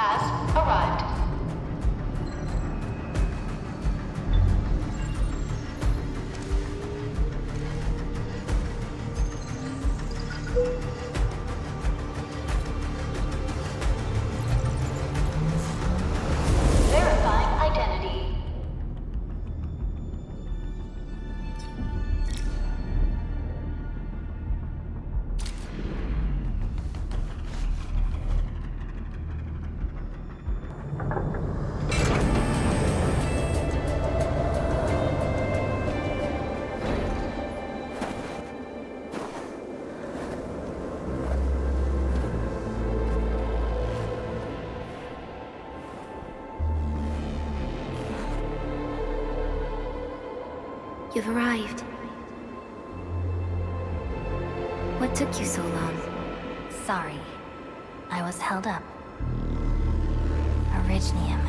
has arrived. Verifying identity. You've arrived. What took you so long? Sorry. I was held up. Orignium.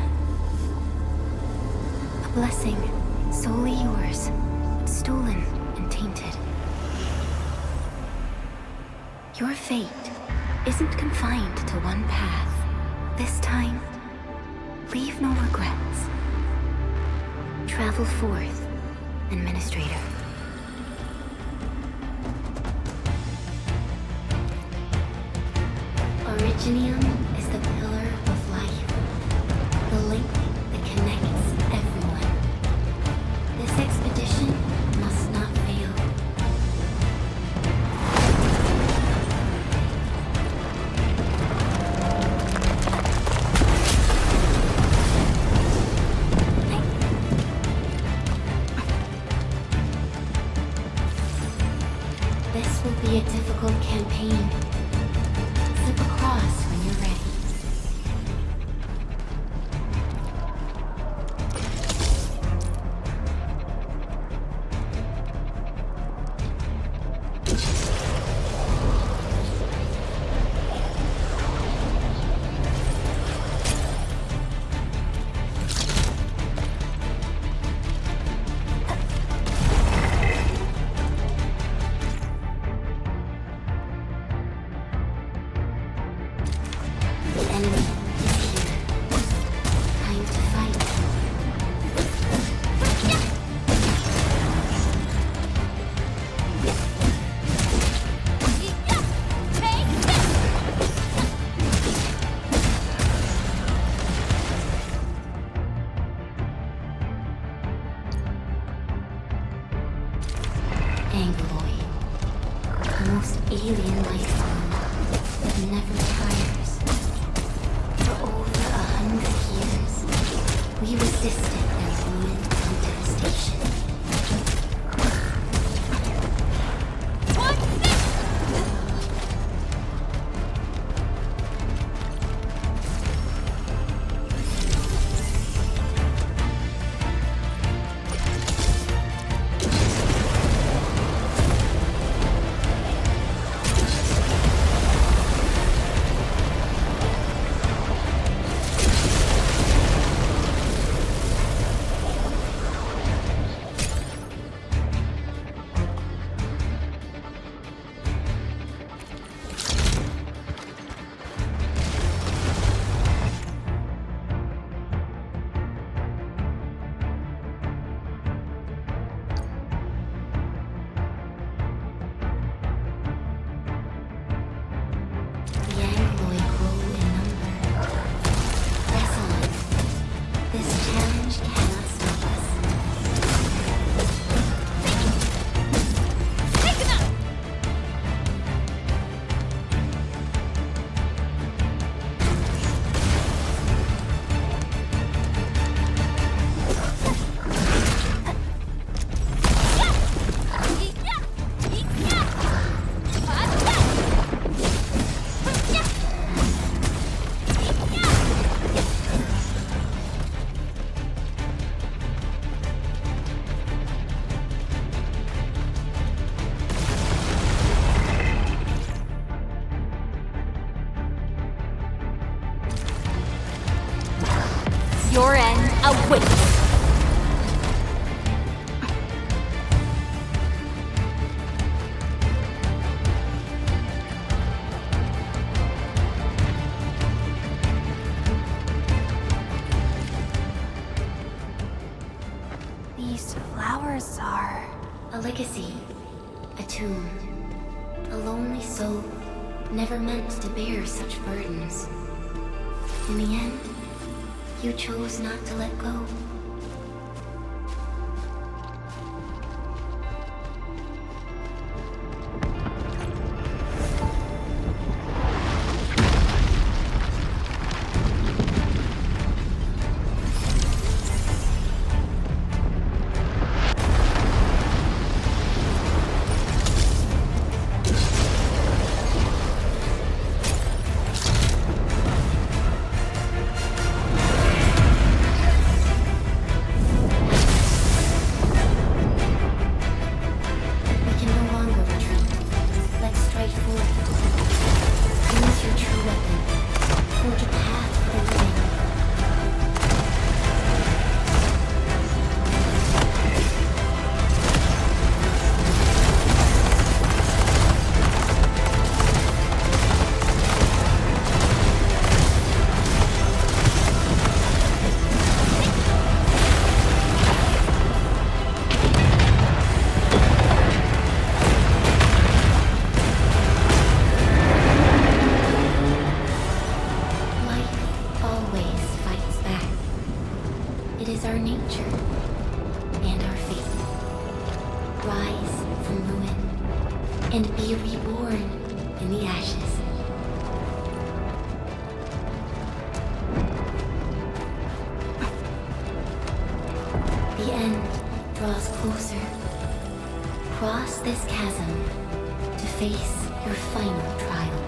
A blessing, solely yours, stolen and tainted. Your fate isn't confined to one path. This time, leave no regrets. Travel forth, Administrator. Originium is the pillar of life, the link that connects everyone. This expedition must not fail. This will be a difficult campaign. Slip across when you're ready. The enemy is here. Time to fight. Angloid, the most alien life form that never tires. For over 100 years, we resisted their ruin and devastation. The Angloid grow in number. Resolute. This challenge cannot stop us. Your end awaits. These flowers are... A legacy. A tomb. A lonely soul, never meant to bear such burdens. In the end, you chose not to let go. And be reborn in the ashes. The end draws closer. Cross this chasm to face your final trial.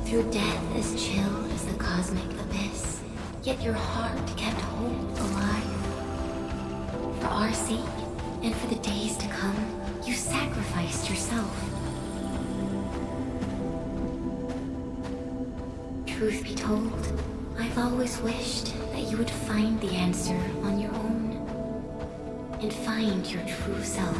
Through death as chill as the cosmic abyss, yet your heart kept hope alive. For our sake, and for the days to come, you sacrificed yourself. Truth be told, I've always wished that you would find the answer on your own, and find your true self.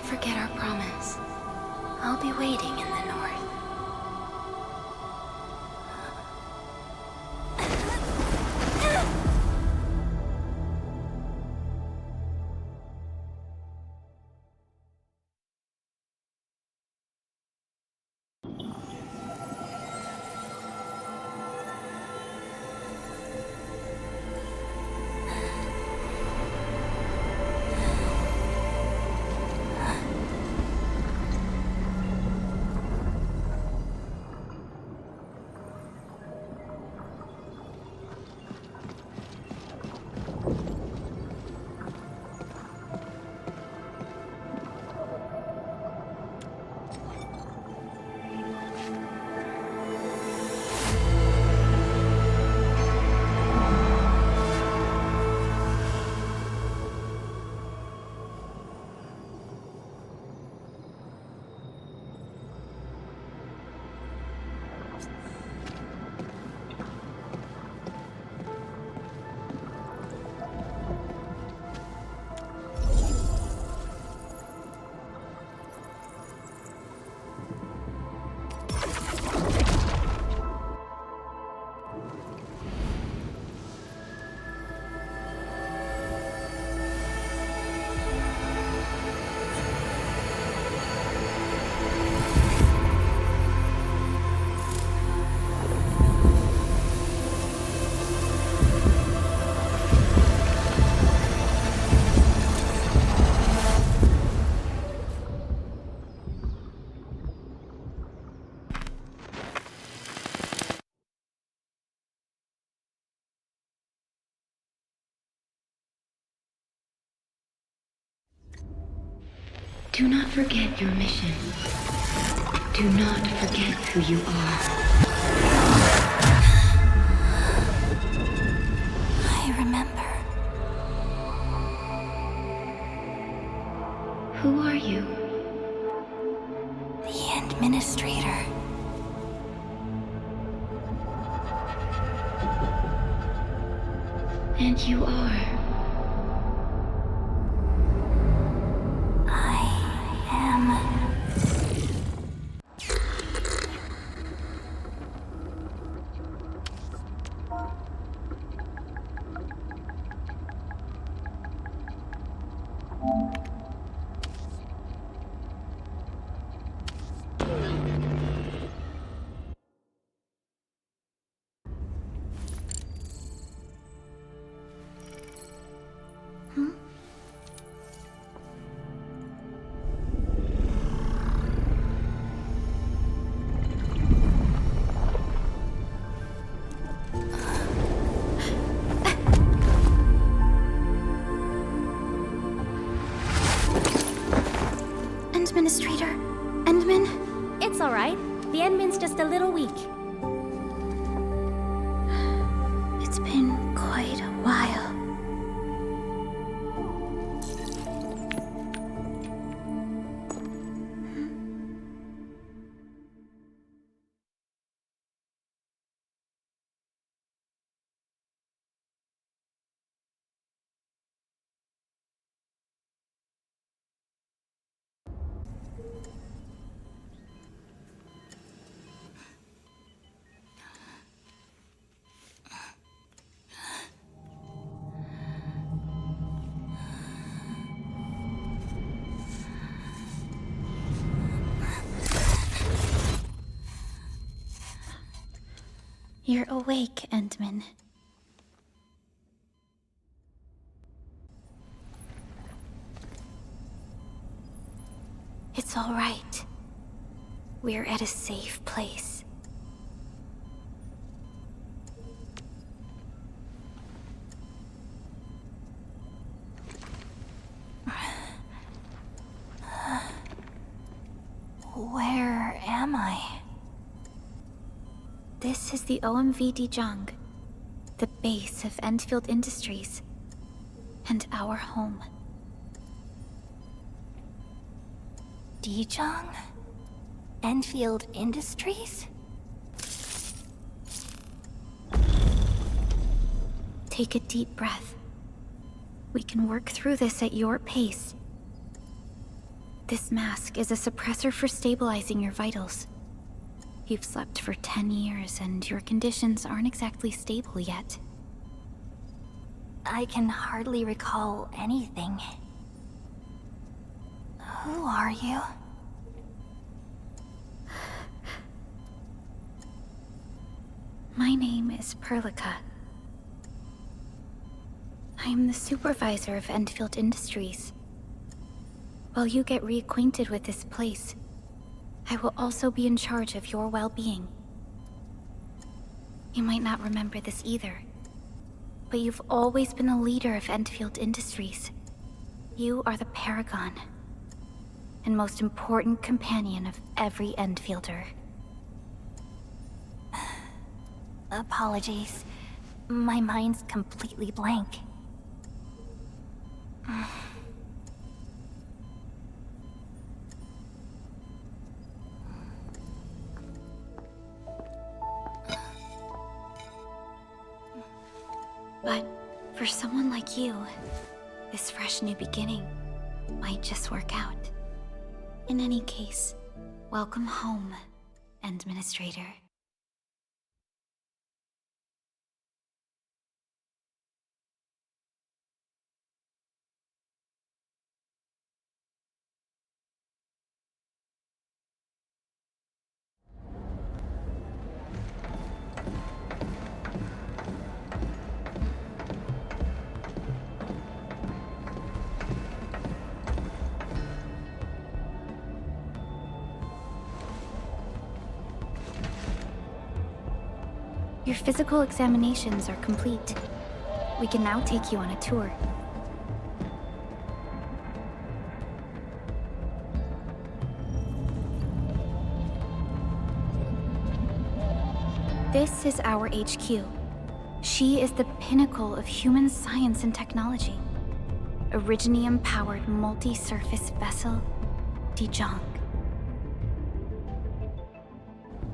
Don't forget our promise. I'll be waiting in the north. Do not forget your mission. Do not forget who you are. I remember. Who are you? The Administrator. And you are. I am. Administrator, Endman? It's all right. The Endman's just a little weak. It's been quite a while. You're awake, Endman. It's all right. We're at a safe place. Where am I? This is the OMV Dijong, the base of Endfield Industries, and our home. Dijong? Endfield Industries? Take a deep breath. We can work through this at your pace. This mask is a suppressor for stabilizing your vitals. You've slept for 10 years and your conditions aren't exactly stable yet. I can hardly recall anything. Who are you? My name is Perlica. I am the supervisor of Endfield Industries. While you get reacquainted with this place, I will also be in charge of your well-being. You might not remember this either, but you've always been a leader of Endfield Industries. You are the paragon, and most important companion of every Endfielder. Apologies. My mind's completely blank. But for someone like you, this fresh new beginning might just work out. In any case, welcome home, Administrator. Your physical examinations are complete. We can now take you on a tour. This is our HQ. She is the pinnacle of human science and technology. Originium-powered multi-surface vessel, Dijong.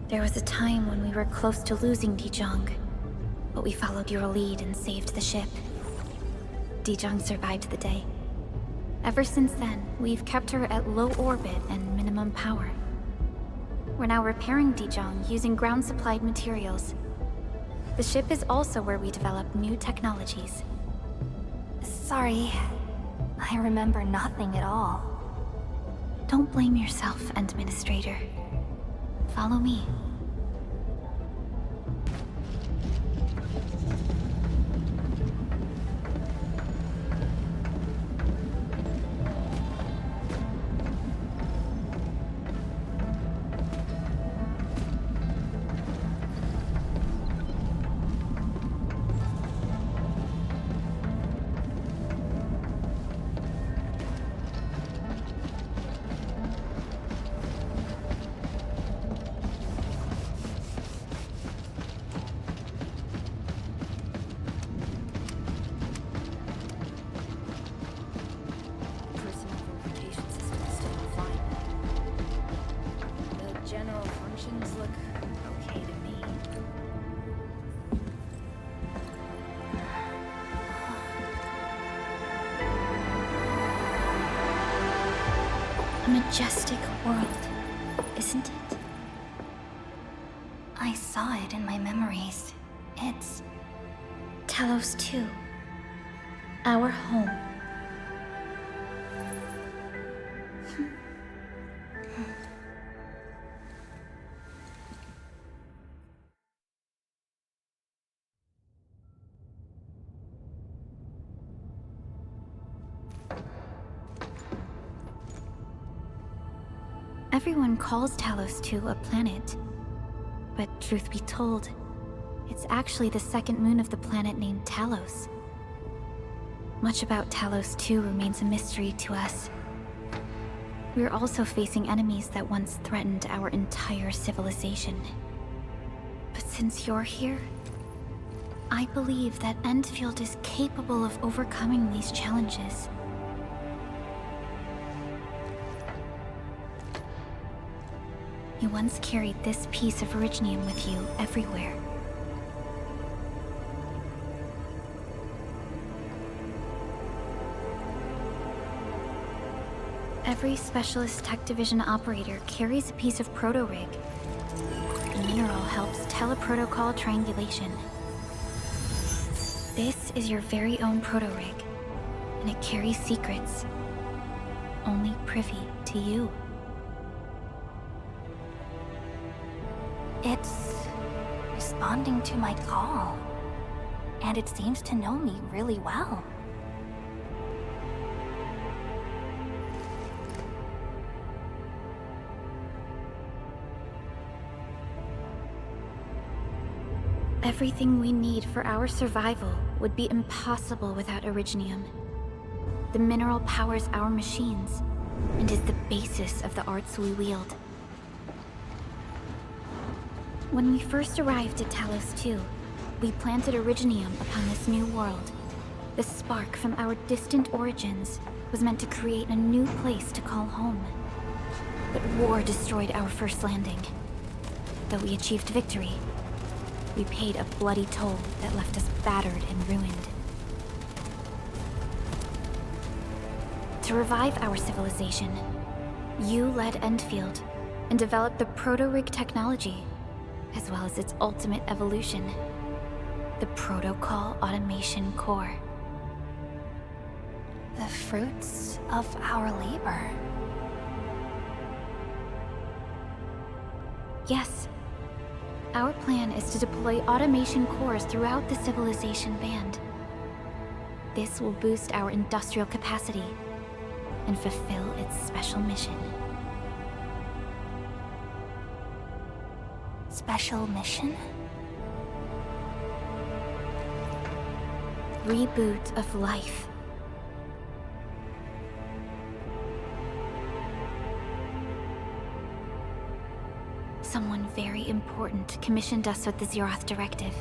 There was a time when we were close to losing Dijong, but we followed your lead and saved the ship. Dijong survived the day. Ever since then, we've kept her at low orbit and minimum power. We're now repairing Dijong using ground-supplied materials. The ship is also where we develop new technologies. Sorry. I remember nothing at all. Don't blame yourself, Administrator. Follow me. A majestic world, isn't it? I saw it in my memories. It's... Talos 2. Our home. Everyone calls Talos 2 a planet. But truth be told, it's actually the second moon of the planet named Talos. Much about Talos 2 remains a mystery to us. We're also facing enemies that once threatened our entire civilization. But since you're here, I believe that Endfield is capable of overcoming these challenges. You once carried this piece of Originium with you everywhere. Every Specialist Tech Division operator carries a piece of proto-rig. The mineral helps teleprotocol triangulation. This is your very own proto-rig, and it carries secrets only privy to you. It's responding to my call, and it seems to know me really well. Everything we need for our survival would be impossible without Originium. The mineral powers our machines, and is the basis of the arts we wield. When we first arrived at Talos 2, we planted Originium upon this new world. The spark from our distant origins was meant to create a new place to call home. But war destroyed our first landing. Though we achieved victory, we paid a bloody toll that left us battered and ruined. To revive our civilization, you led Endfield and developed the proto-rig technology, as well as its ultimate evolution, the Protocol Automation Core. The fruits of our labor. Yes. Our plan is to deploy automation cores throughout the civilization band. This will boost our industrial capacity and fulfill its special mission. Special mission? Reboot of life. Someone very important commissioned us with the Zeroth Directive.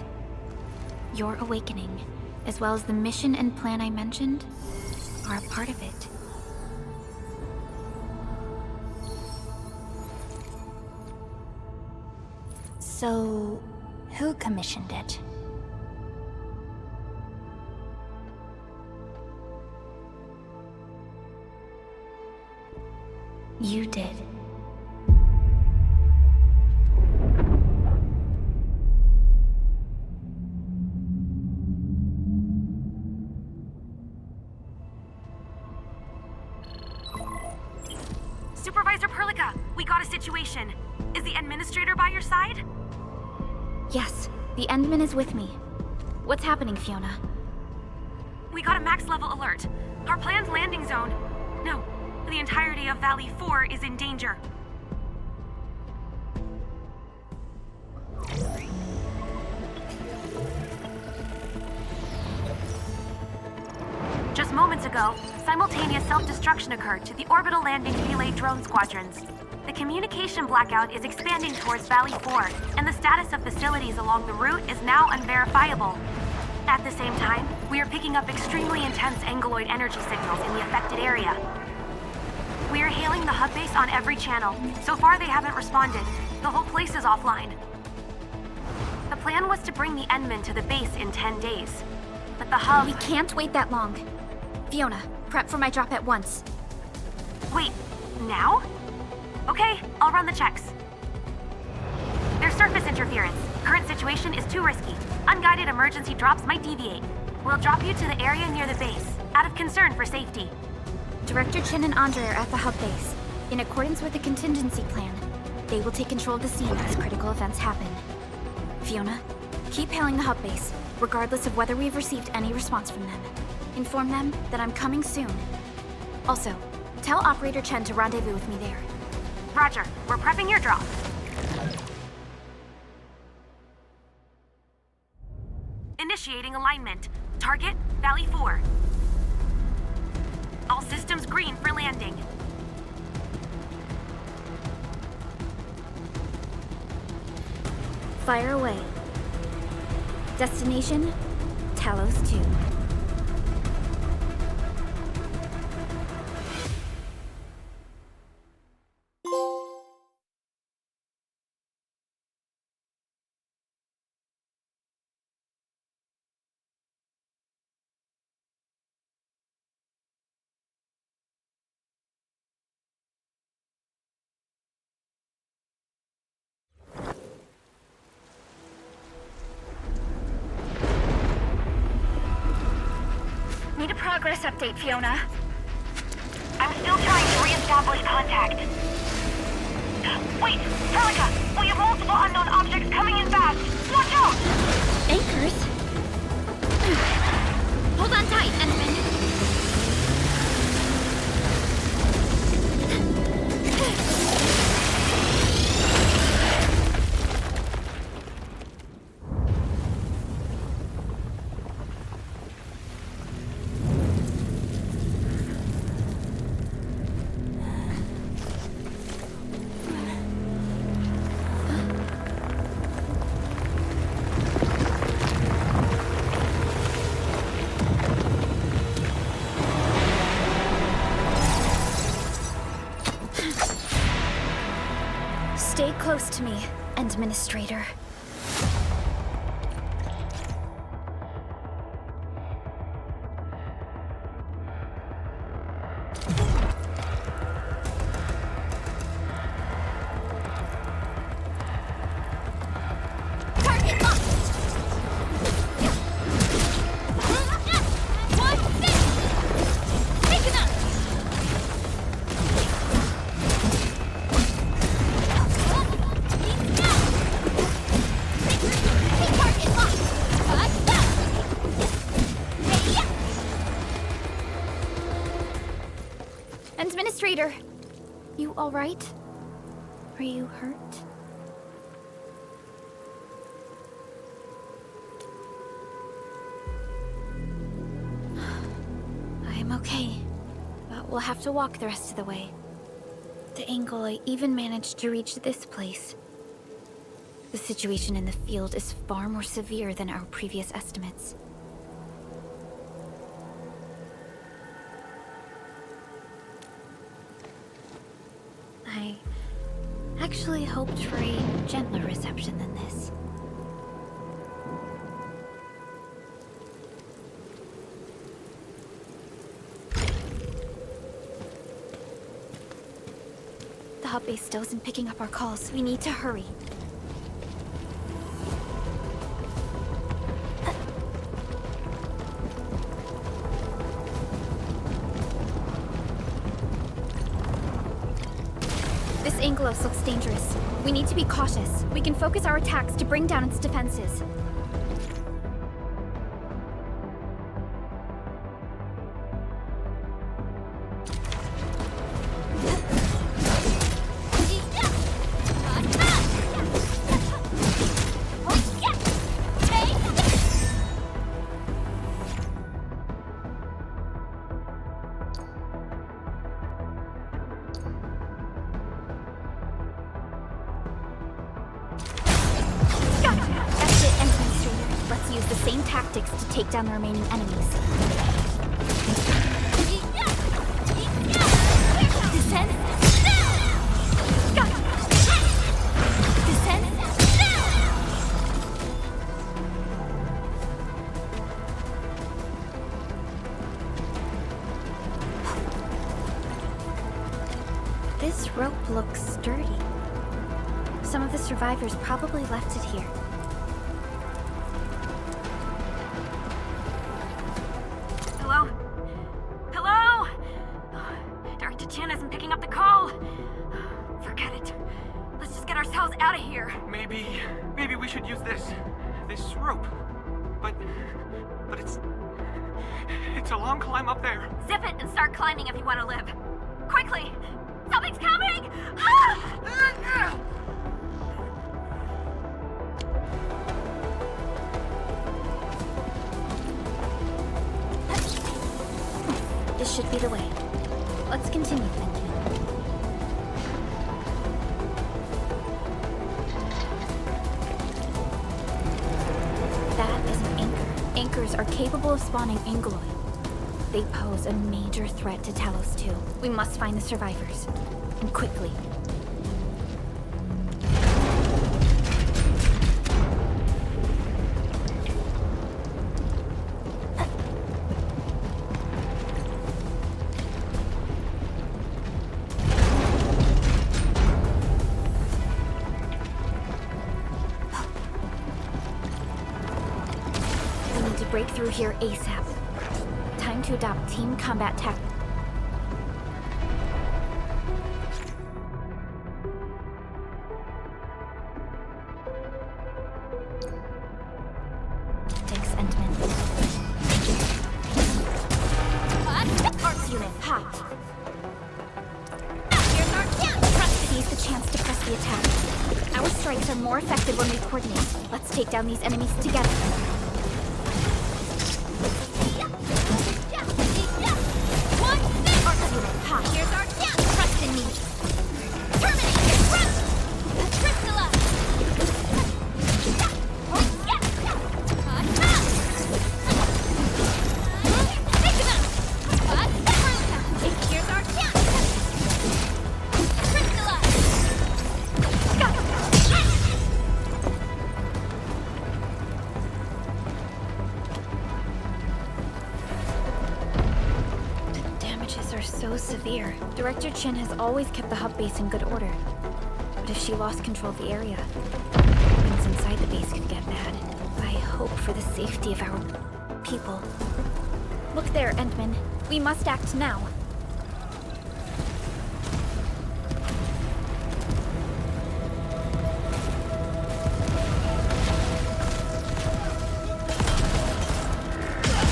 Your awakening, as well as the mission and plan I mentioned, are a part of it. So, who commissioned it? You did. Supervisor Perlica, we got a situation. Is the administrator by your side? Yes, the Endman is with me. What's happening, Fiona? We got a max level alert. Our planned landing zone. No, the entirety of Valley 4 is in danger. Just moments ago, simultaneous self-destruction occurred to the orbital landing relay drone squadrons. The communication blackout is expanding towards Valley 4, and the status of facilities along the route is now unverifiable. At the same time, we are picking up extremely intense angeloid energy signals in the affected area. We are hailing the hub base on every channel. So far, they haven't responded. The whole place is offline. The plan was to bring the Endman to the base in 10 days. But the hub... We can't wait that long. Fiona, prep for my drop at once. Wait, now? Okay, I'll run the checks. There's surface interference. Current situation is too risky. Unguided emergency drops might deviate. We'll drop you to the area near the base, out of concern for safety. Director Chen and Andre are at the hub base. In accordance with the contingency plan, they will take control of the scene as critical events happen. Fiona, keep hailing the hub base, regardless of whether we've received any response from them. Inform them that I'm coming soon. Also, tell Operator Chen to rendezvous with me there. Roger, we're prepping your drop. Initiating alignment. Target, Valley 4. All systems green for landing. Fire away. Destination, Talos 2. Progress update, Fiona. I'm still trying to re-establish contact. Wait, Felica, we have multiple unknown objects coming in fast. Watch out! Anchors? Hold on tight, Endman. Stay close to me, Administrator. Target locked! One, six! Take it up! Target locked! Administrator, you all right? Are you hurt? I'm okay, but we'll have to walk the rest of the way. The angle I even managed to reach this place. The situation in the field is far more severe than our previous estimates. I actually hoped for a gentler reception than this. The hub base still isn't picking up our calls. We need to hurry. This Angelos looks dangerous. We need to be cautious. We can focus our attacks to bring down its defenses. That's it, Administrator. Let's use the same tactics to take down the remaining enemies. Descend. Descend. This rope looks sturdy. Some of the survivors probably left it here. Hello? Hello? Dr. Chan isn't picking up the call. Forget it. Let's just get ourselves out of here. Maybe we should use this rope. But it's a long climb up there. Zip it and start climbing if you want to live. Quickly! Something's coming! Ah! This should be the way. Let's continue, Fenton. That is an anchor. Anchors are capable of spawning Angeloid. They pose a major threat to Talos 2. We must find the survivors. And quickly. We need to break through here ASAP. Time to adopt team combat tactics. Endman. Arts unit, hot. Here's our chance! Seize the chance to press the attack. Our strikes are more effective when we coordinate. Let's take down these enemies together. Arts unit, hot. Here's our chance! Trust in me! Terminate! Run! Crystallize! Here's our chance! Crystallize! The damages are so severe. Director Chin has always kept the hub base in good order. But if she lost control of the area, things inside the base could get bad. I hope for the safety of our people. Look there, Endman. We must act now.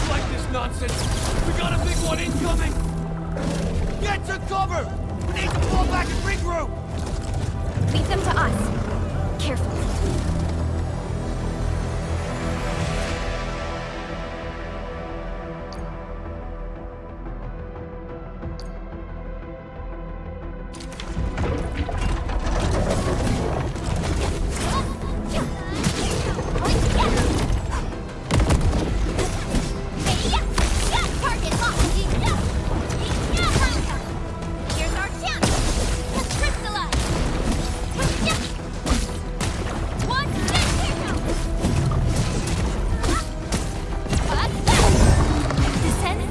Like this nonsense! We got a big one incoming! Get to cover! We need to fall back and regroup! Leave them to us. Carefully. Target locked! Here's our chance! Crystallize! One, descend!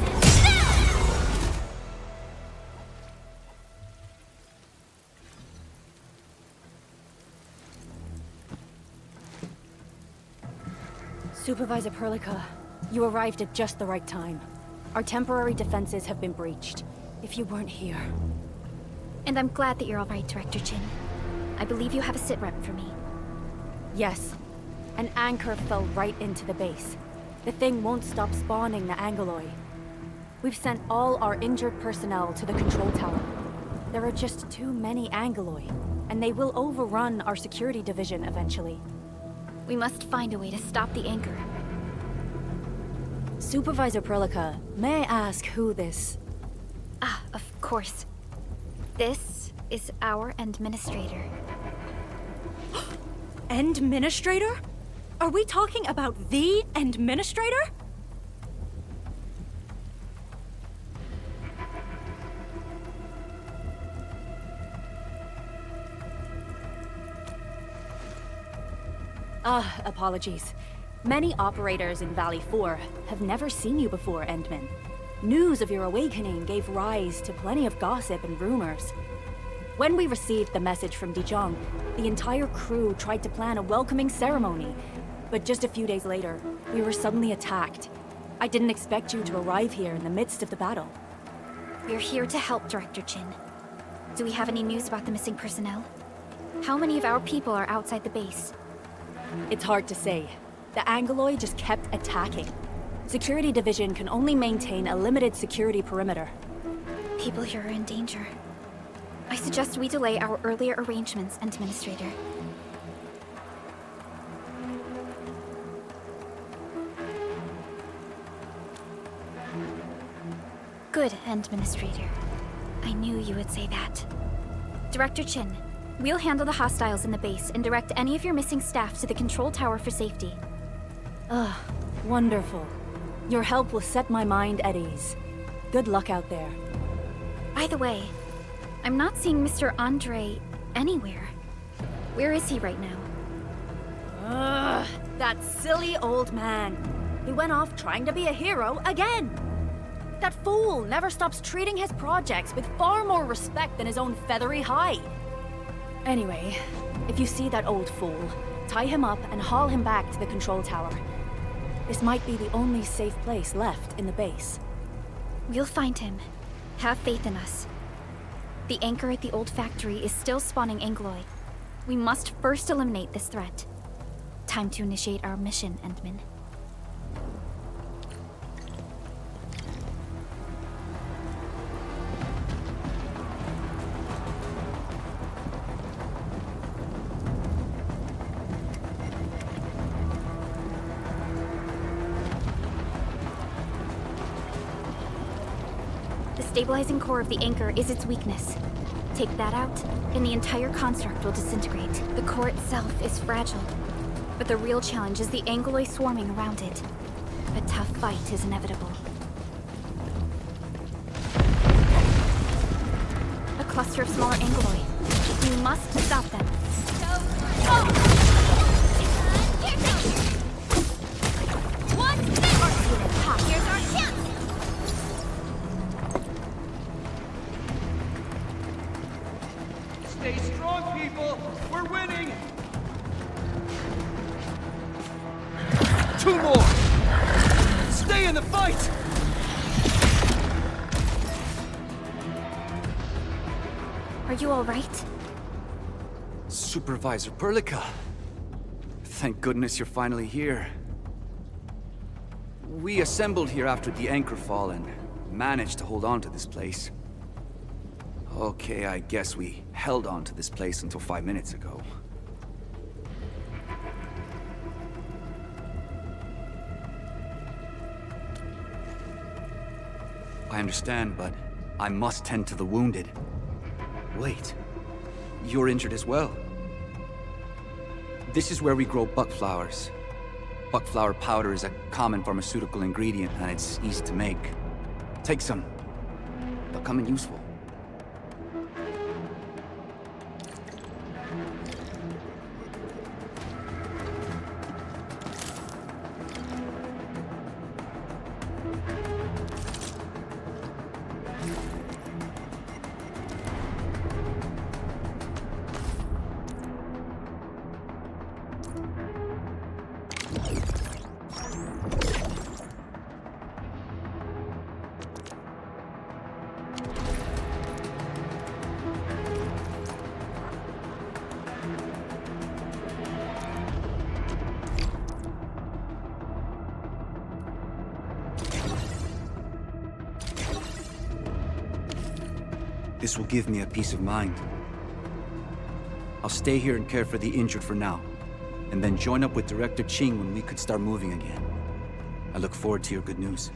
Supervisor Perlica, you arrived at just the right time. Our temporary defenses have been breached. If you weren't here... And I'm glad that you're all right, Director Chin. I believe you have a sit rep for me. Yes. An anchor fell right into the base. The thing won't stop spawning the Angoloi. We've sent all our injured personnel to the control tower. There are just too many Angoloi, and they will overrun our security division eventually. We must find a way to stop the anchor. Supervisor Perlica, may I ask who this... Ah, of course. This is our administrator. Endministrator? Are we talking about the Endministrator? Apologies. Many operators in Valley 4 have never seen you before, Endman. News of your awakening gave rise to plenty of gossip and rumors. When we received the message from Dijon, the entire crew tried to plan a welcoming ceremony, but just a few days later, we were suddenly attacked. I didn't expect you to arrive here in the midst of the battle. We're here to help, Director Chin. Do we have any news about the missing personnel? How many of our people are outside the base? It's hard to say. The Angoloi just kept attacking. Security Division can only maintain a limited security perimeter. People here are in danger. I suggest we delay our earlier arrangements, Administrator. Good, Administrator. I knew you would say that. Director Chin, we'll handle the hostiles in the base and direct any of your missing staff to the control tower for safety. Wonderful. Your help will set my mind at ease. Good luck out there. By the way, I'm not seeing Mr. Andre anywhere. Where is he right now? That silly old man. He went off trying to be a hero again. That fool never stops treating his projects with far more respect than his own feathery hide. Anyway, if you see that old fool, tie him up and haul him back to the control tower. This might be the only safe place left in the base. We'll find him. Have faith in us. The anchor at the old factory is still spawning Angloy. We must first eliminate this threat. Time to initiate our mission, Endman. The stabilizing core of the anchor is its weakness. Take that out, and the entire construct will disintegrate. The core itself is fragile, but the real challenge is the Angloy swarming around it. A tough fight is inevitable. A cluster of smaller Angloy. We must stop them. Here's our chance! Stay strong, people! We're winning! 2 more! Stay in the fight! Are you all right? Supervisor Perlica. Thank goodness you're finally here. We assembled here after the anchor fall and managed to hold on to this place. Okay, I guess we held on to this place until 5 minutes ago. I understand, but I must tend to the wounded. Wait, you're injured as well. This is where we grow buckflowers. Buckflower powder is a common pharmaceutical ingredient, and it's easy to make. Take some. They'll come in useful. This will give me a peace of mind. I'll stay here and care for the injured for now, and then join up with Director Ching when we could start moving again. I look forward to your good news.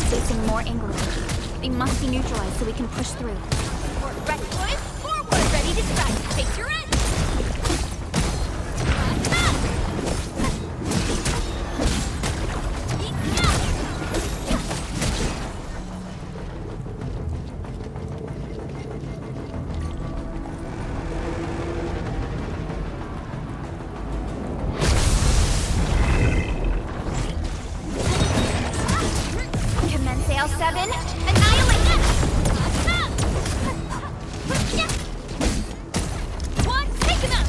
Facing more Angloy. They must be neutralized so we can push through. Ready, boys? Forward! Ready to strike! Take your edge! L7, annihilate them! One, take them out!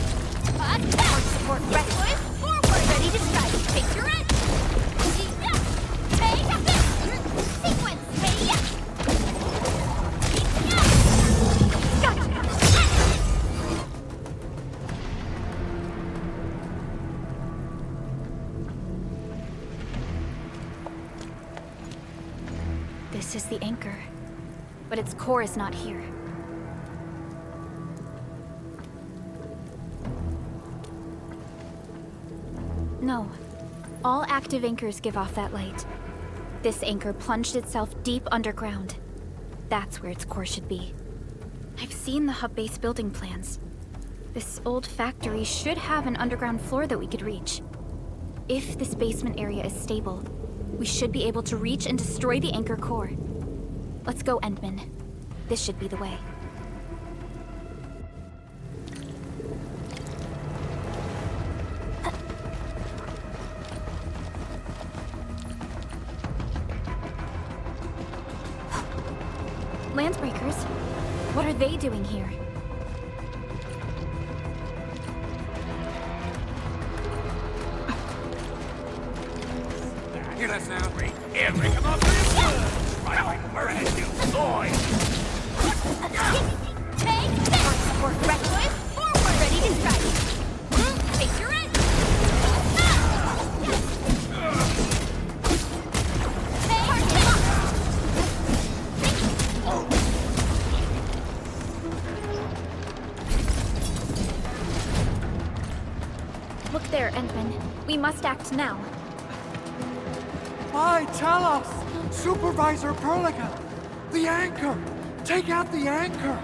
Forward support ready. Boys, forward! Ready to strike! Take your edge! Hey, got this! Sequence! Hey, yeah! This is the anchor, but its core is not here. No. All active anchors give off that light. This anchor plunged itself deep underground. That's where its core should be. I've seen the hub base building plans. This old factory should have an underground floor that we could reach. If this basement area is stable, we should be able to reach and destroy the anchor core. Let's go, Endman. This should be the way. Landbreakers? What are they doing here? Hear that sound? Here, break him up! Right, we're ahead, you boy! Take this! Work reckless, forward! Ready to strike! Take your end! Look there, Endman. We must act now. Why, tell us! Supervisor Perlica! The anchor! Take out the anchor!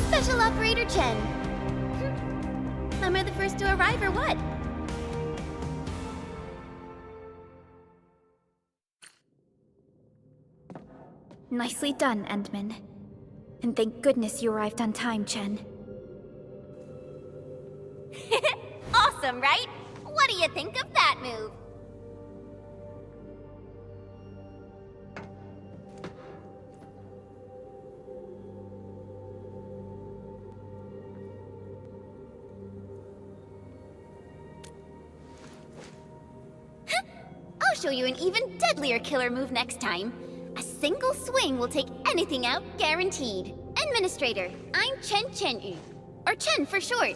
Special Operator Chen. Am I the first to arrive or what? Nicely done, Endman. And thank goodness you arrived on time, Chen. Awesome, right? What do you think of that move? I'll show you an even deadlier killer move next time. A single swing will take anything out, guaranteed. Administrator, I'm Chen Chen-yu, or Chen for short.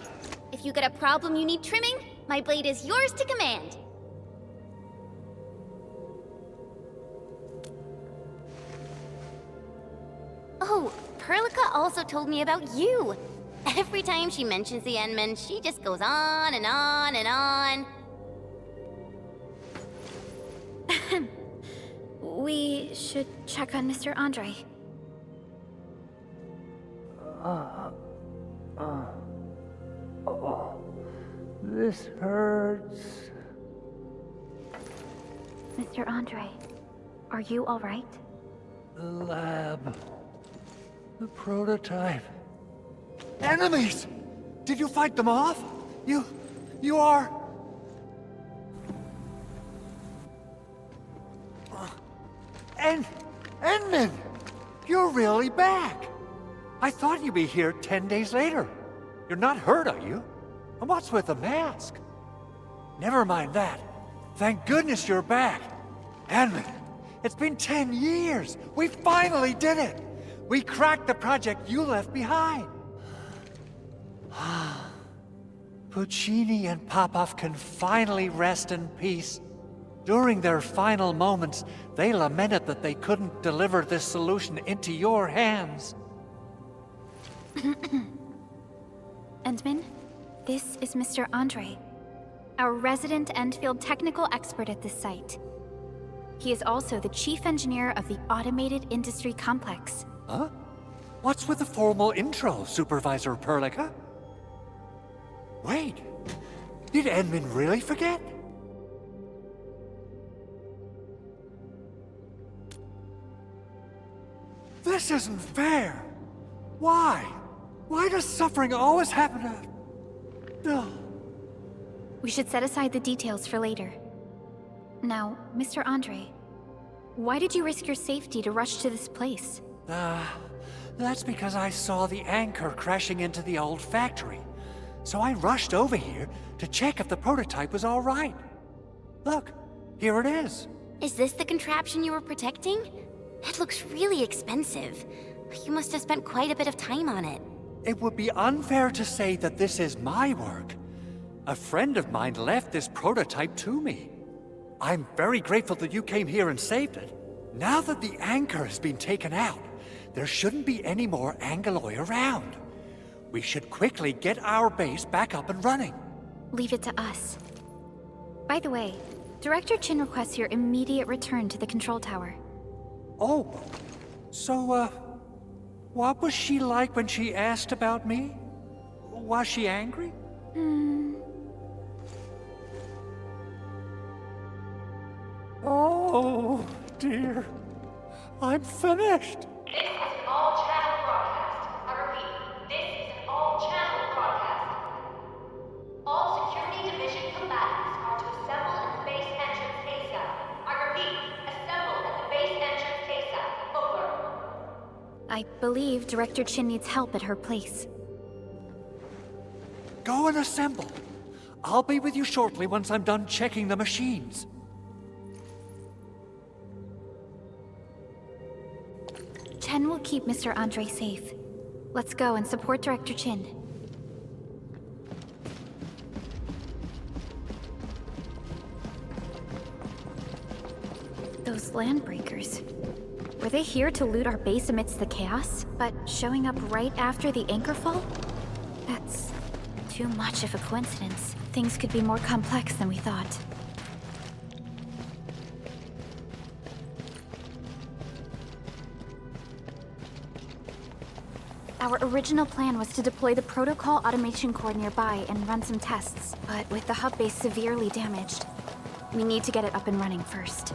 If you got a problem you need trimming, my blade is yours to command. Oh, Perlica also told me about you. Every time she mentions the Endman, she just goes on and on and on. We should check on Mr. Andre. This hurts. Mr. Andre, are you all right? The lab. The prototype. Enemies! Did you fight them off? You are... Endman! You're really back! I thought you'd be here 10 days later. You're not hurt, are you? And what's with the mask? Never mind that. Thank goodness you're back. Endman, it's been 10 years. We finally did it. We cracked the project you left behind. Puccini and Popov can finally rest in peace. During their final moments, they lamented that they couldn't deliver this solution into your hands. Endman, this is Mr. Andre, our resident Endfield technical expert at this site. He is also the chief engineer of the Automated Industry Complex. Huh? What's with the formal intro, Supervisor Perlica? Wait, did Edmund really forget? This isn't fair. Why? Why does suffering always happen to... No. We should set aside the details for later. Now, Mr. Andre, why did you risk your safety to rush to this place? That's because I saw the anchor crashing into the old factory. So I rushed over here to check if the prototype was all right. Look, here it is. Is this the contraption you were protecting? It looks really expensive. You must have spent quite a bit of time on it. It would be unfair to say that this is my work. A friend of mine left this prototype to me. I'm very grateful that you came here and saved it. Now that the anchor has been taken out, there shouldn't be any more Angaloi around. We should quickly get our base back up and running. Leave it to us. By the way, Director Chin requests your immediate return to the control tower. Oh, so, what was she like when she asked about me? Was she angry? Oh, dear. I'm finished. This is an all-channel broadcast. I repeat, this is an all-channel broadcast. All security division combatants are to assemble at the base entrance ASAP. I repeat, assemble at the base entrance ASAP. Over. I believe Director Chin needs help at her place. Go and assemble. I'll be with you shortly once I'm done checking the machines. Chen will keep Mr. Andre safe. Let's go and support Director Chin. Those landbreakers. Were they here to loot our base amidst the chaos, but showing up right after the anchor fall? That's too much of a coincidence. Things could be more complex than we thought. Our original plan was to deploy the protocol automation core nearby and run some tests, but with the hub base severely damaged, we need to get it up and running first.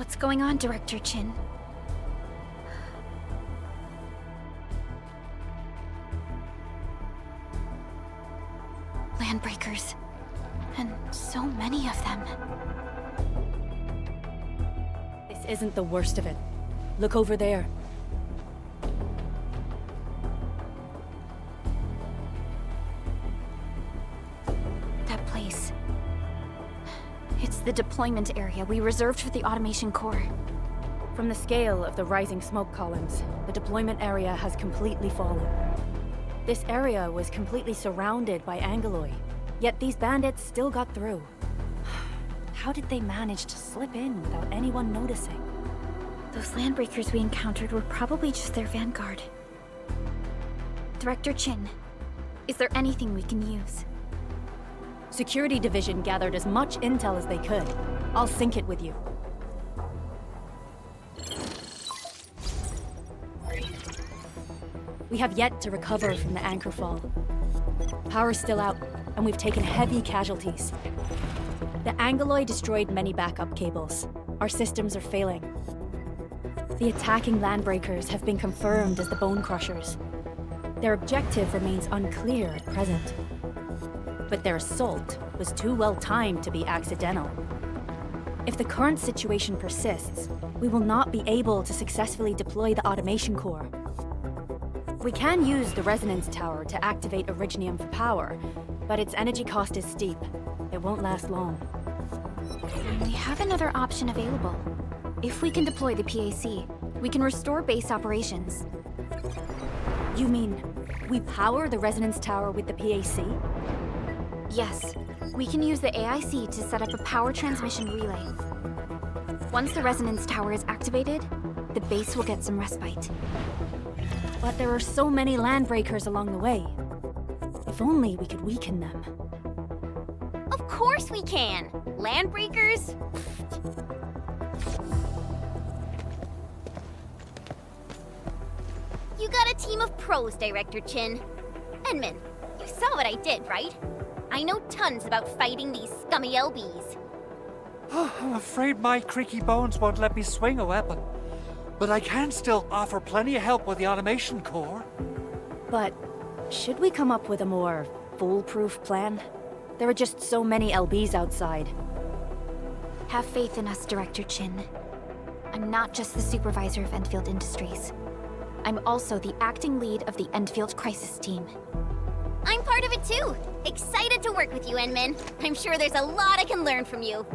What's going on, Director Chin? Landbreakers. And so many of them. This isn't the worst of it. Look over there. That place. It's the deployment area we reserved for the automation core. From the scale of the rising smoke columns, the deployment area has completely fallen. This area was completely surrounded by Angeloi, yet these bandits still got through. How did they manage to slip in without anyone noticing? Those landbreakers we encountered were probably just their vanguard. Director Chin, is there anything we can use? Security Division gathered as much intel as they could. I'll sync it with you. We have yet to recover from the anchor fall. Power's still out, and we've taken heavy casualties. The Angeloi destroyed many backup cables. Our systems are failing. The attacking landbreakers have been confirmed as the Bone Crushers. Their objective remains unclear at present. But their assault was too well timed to be accidental. If the current situation persists, we will not be able to successfully deploy the automation core. We can use the resonance tower to activate Originium for power, but its energy cost is steep. It won't last long. We have another option available. If we can deploy the PAC, we can restore base operations. You mean, we power the resonance tower with the PAC? Yes, we can use the AIC to set up a power transmission relay. Once the resonance tower is activated, the base will get some respite. But there are so many landbreakers along the way. If only we could weaken them. Of course we can! Landbreakers? You got a team of pros, Director Chin. Edmund, you saw what I did, right? I know tons about fighting these scummy LBs. I'm afraid my creaky bones won't let me swing a weapon. But I can still offer plenty of help with the automation core. But should we come up with a more foolproof plan? There are just so many LBs outside. Have faith in us, Director Chin. I'm not just the supervisor of Endfield Industries. I'm also the acting lead of the Endfield Crisis Team. I'm part of it too. Excited to work with you, Enmin. I'm sure there's a lot I can learn from you.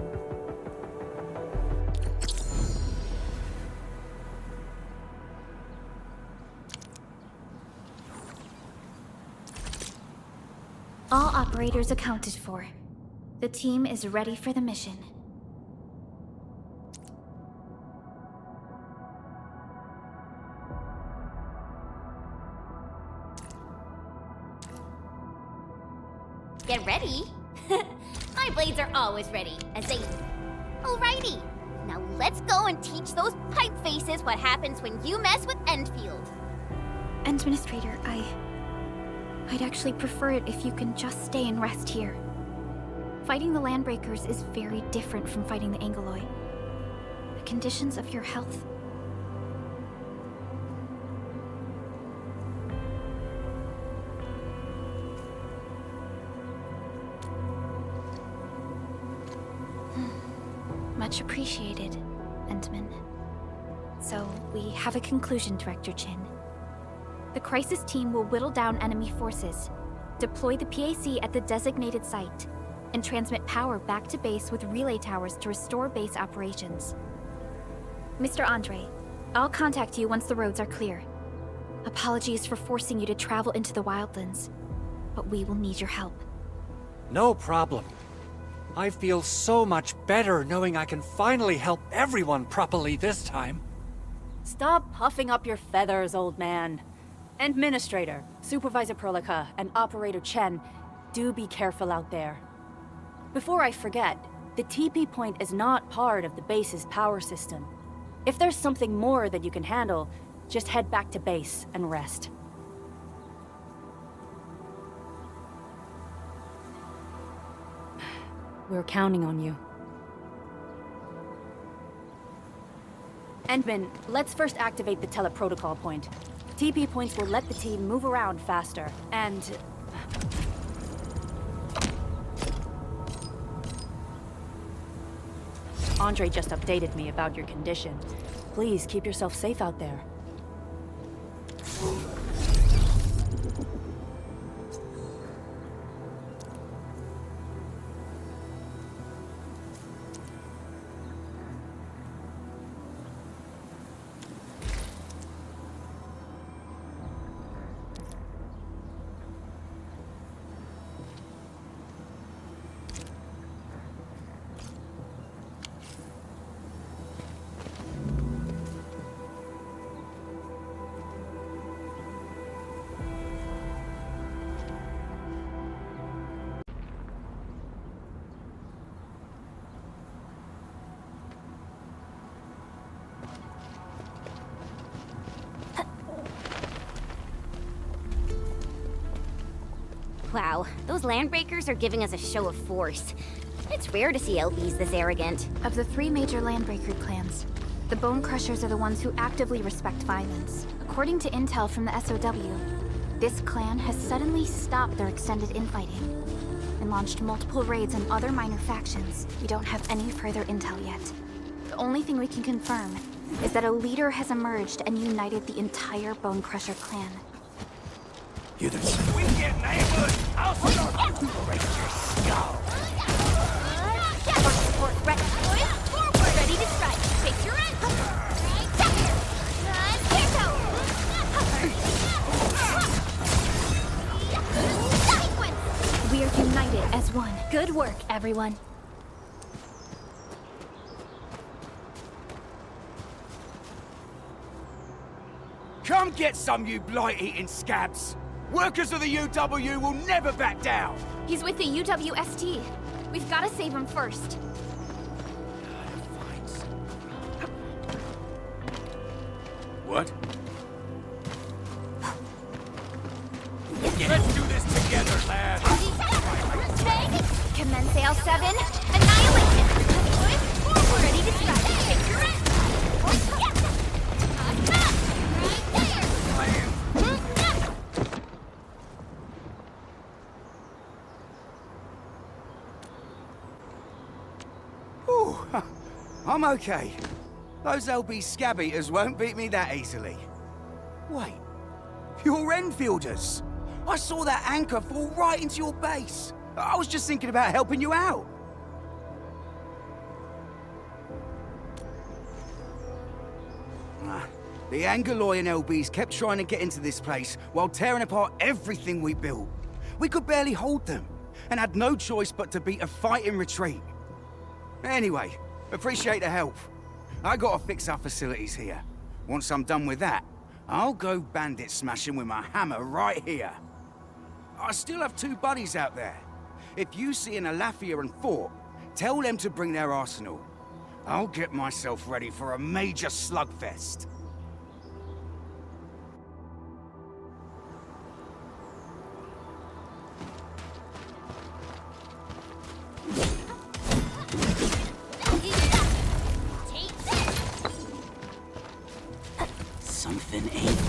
All operators accounted for. The team is ready for the mission. Get ready? My blades are always ready, as they... Alrighty. Now let's go and teach those pipe faces what happens when you mess with Endfield. Administrator, I'd actually prefer it if you can just stay and rest here. Fighting the Landbreakers is very different from fighting the Angeloi. The conditions of your health... Much appreciated, Endman. So, we have a conclusion, Director Chin. The Crisis Team will whittle down enemy forces, deploy the PAC at the designated site, and transmit power back to base with relay towers to restore base operations. Mr. Andre, I'll contact you once the roads are clear. Apologies for forcing you to travel into the wildlands, but we will need your help. No problem. I feel so much better knowing I can finally help everyone properly this time. Stop puffing up your feathers, old man. Administrator, Supervisor Perlica, and Operator Chen, do be careful out there. Before I forget, the TP point is not part of the base's power system. If there's something more that you can handle, just head back to base and rest. We're counting on you. Endman, let's first activate the teleprotocol point. TP points will let the team move around faster, and... Andre just updated me about your condition. Please keep yourself safe out there. Wow, those landbreakers are giving us a show of force. It's rare to see LBs this arrogant. Of the three major landbreaker clans, the Bone Crushers are the ones who actively respect violence. According to intel from the SOW, this clan has suddenly stopped their extended infighting and launched multiple raids on other minor factions. We don't have any further intel yet. The only thing we can confirm is that a leader has emerged and united the entire Bone Crusher clan. We get neighbors! I'll start! Break your skull! First support ready. Forward! Ready to strike. Face your end! We are united as one. Good work, everyone. Come get some, you blight-eating scabs! Workers of the UW will never back down! He's with the UWST. We've got to save him first. What? Let's do this together, lad! Commence L7. Annihilation. Forward! Ready to strike. Face your end! I'm okay. Those LB scab eaters won't beat me that easily. Wait, you're Enfielders! I saw that anchor fall right into your base. I was just thinking about helping you out. The Angoloyan LBs kept trying to get into this place while tearing apart everything we built. We could barely hold them, and had no choice but to beat a fighting retreat. Anyway, appreciate the help. I gotta fix our facilities here. Once I'm done with that, I'll go bandit smashing with my hammer right here. I still have 2 buddies out there. If you see an Alafia and Fort, tell them to bring their arsenal. I'll get myself ready for a major slugfest. Something ain't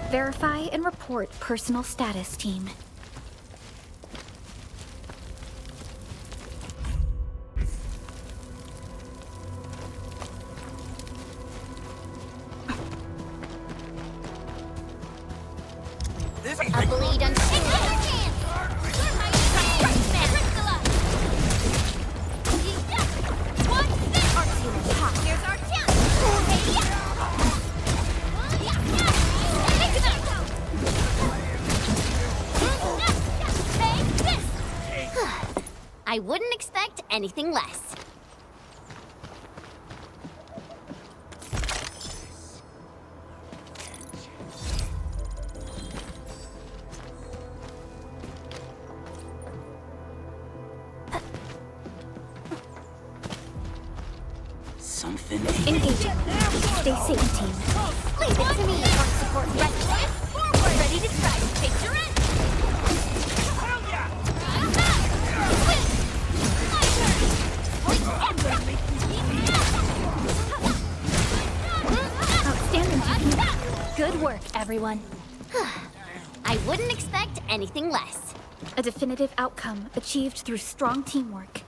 Verify and report personal status, team. A bleed on Here's our chance! I wouldn't expect anything less. something? Engaging. Stay safe, team. Leave it to me. Front support ready. Forward. Ready to strike. Take your end. Outstanding, team. Good work, everyone. I wouldn't expect anything less. A definitive outcome achieved through strong teamwork.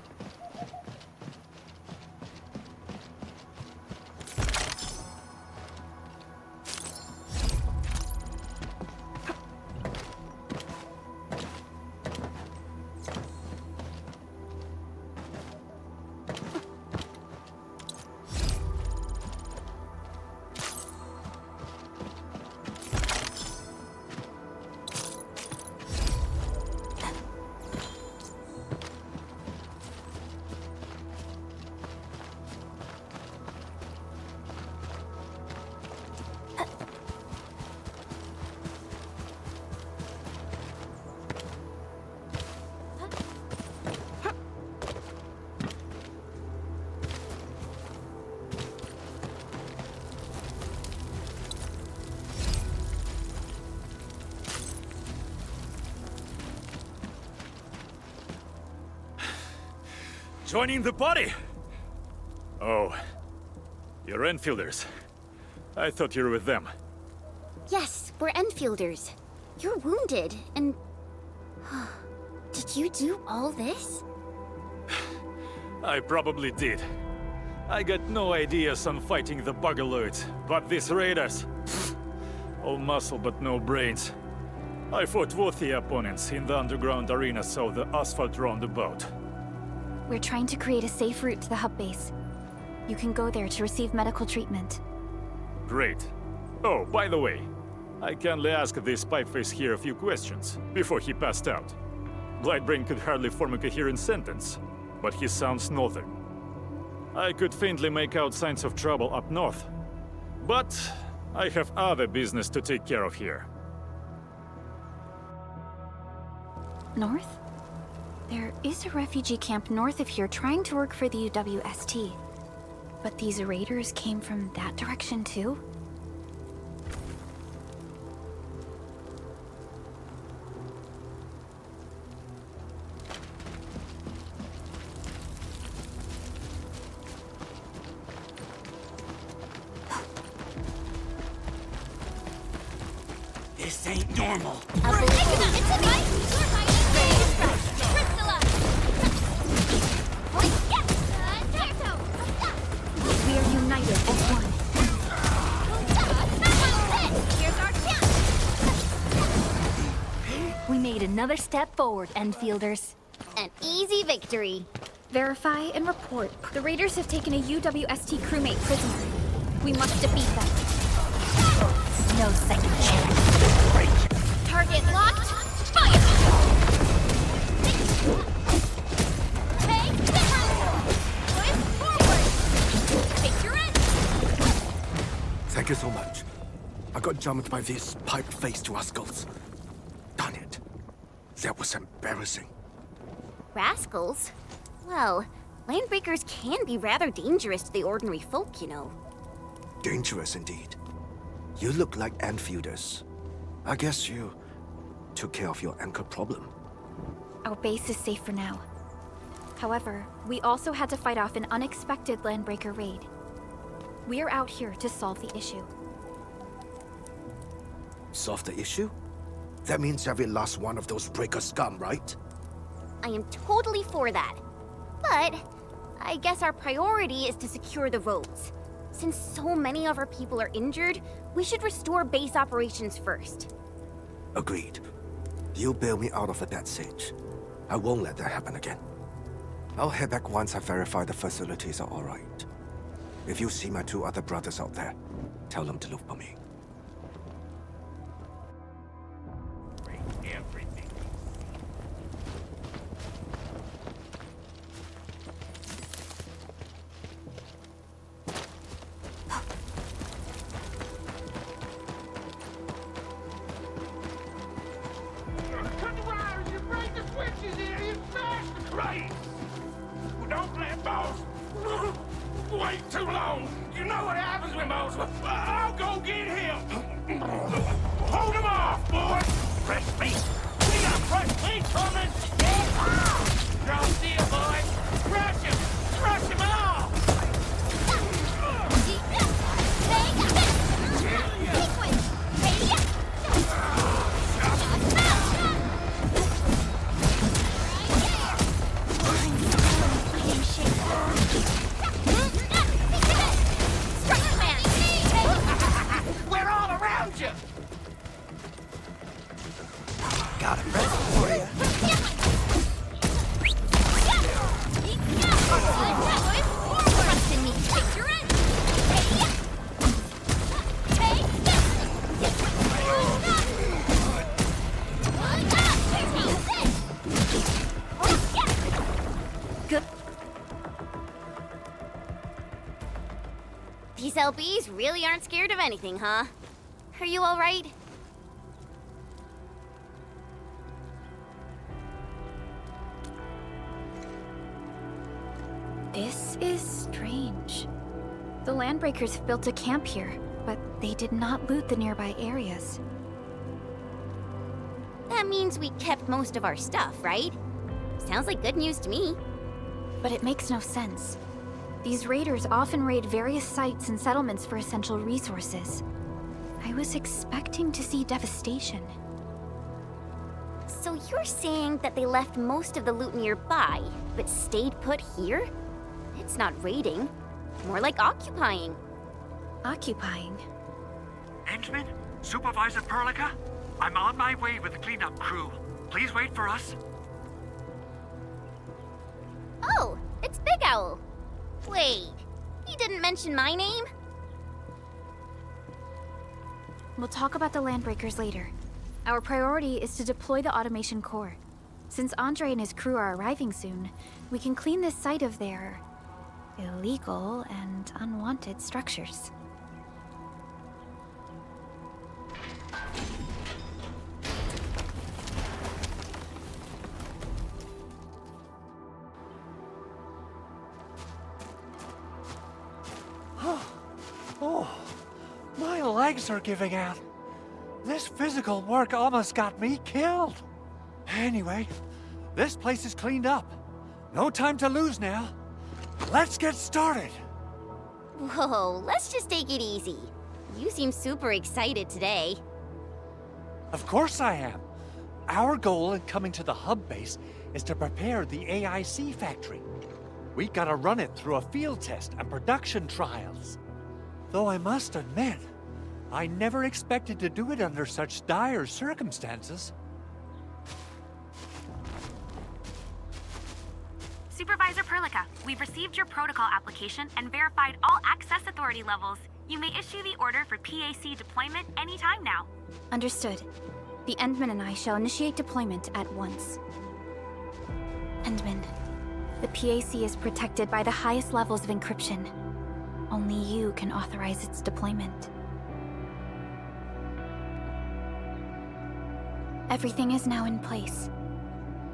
Joining the party? Oh, you're Enfielders. I thought you were with them. Yes, we're Enfielders. You're wounded, and... Did you do all this? I probably did. I got no ideas on fighting the Bugaloids, but these raiders... all muscle but no brains. I fought worthy opponents in the underground arena so the asphalt roundabout. We're trying to create a safe route to the hub base. You can go there to receive medical treatment. Great. Oh, by the way, I kindly asked this pipeface here a few questions before he passed out. Blightbrain could hardly form a coherent sentence, but he sounds northern. I could faintly make out signs of trouble up north, but I have other business to take care of here. North? There is a refugee camp north of here trying to work for the UWST. But these raiders came from that direction too? This ain't normal. We are united as one. Here's our chance. We made another step forward, Enfielders. An easy victory. Verify and report. The raiders have taken a UWST crewmate prisoner. We must defeat them. No second chance. Target locked. Fire! Take this! Push forward! Take your end! Thank you so much. I got jumped by these pipe-faced rascals. Darn it. That was embarrassing. Rascals? Well, landbreakers can be rather dangerous to the ordinary folk, you know. Dangerous indeed. You look like Enfielders. I guess you took care of your anchor problem. Our base is safe for now. However, we also had to fight off an unexpected landbreaker raid. We are out here to solve the issue. Solve the issue? That means every last one of those breaker scum, right? I am totally for that. But I guess our priority is to secure the roads. Since so many of our people are injured, we should restore base operations first. Agreed. You bail me out of a death sitch. I won't let that happen again. I'll head back once I verify the facilities are alright. If you see my two other brothers out there, tell them to look for me. wait too long. You know what happens when most. I'll go get him. Hold him off, boys. Fresh meat. We got fresh meat coming. Strong steel, boys. Crush him. Crush him off. We're all around you. Got a present for you. Good. These LBs really aren't scared of anything, huh? Are you all right? This is strange. The Landbreakers have built a camp here, but they did not loot the nearby areas. That means we kept most of our stuff, right? Sounds like good news to me. But it makes no sense. These raiders often raid various sites and settlements for essential resources. I was expecting to see devastation. So you're saying that they left most of the loot nearby, but stayed put here? It's not raiding. More like occupying. Occupying? Endman? Supervisor Perlica? I'm on my way with the cleanup crew. Please wait for us. Oh, it's Big Owl. Wait, he didn't mention my name? We'll talk about the Landbreakers later. Our priority is to deploy the automation core. Since Andre and his crew are arriving soon, we can clean this site of their illegal and unwanted structures. Oh, my legs are giving out. This physical work almost got me killed. Anyway, this place is cleaned up. No time to lose now. Let's get started. Whoa, let's just take it easy. You seem super excited today. Of course I am. Our goal in coming to the hub base is to prepare the AIC factory. We gotta run it through a field test and production trials. Though I must admit, I never expected to do it under such dire circumstances. Supervisor Perlica, we've received your protocol application and verified all access authority levels. You may issue the order for PAC deployment anytime now. Understood. The Endman and I shall initiate deployment at once. Endman, the PAC is protected by the highest levels of encryption. Only you can authorize its deployment. Everything is now in place.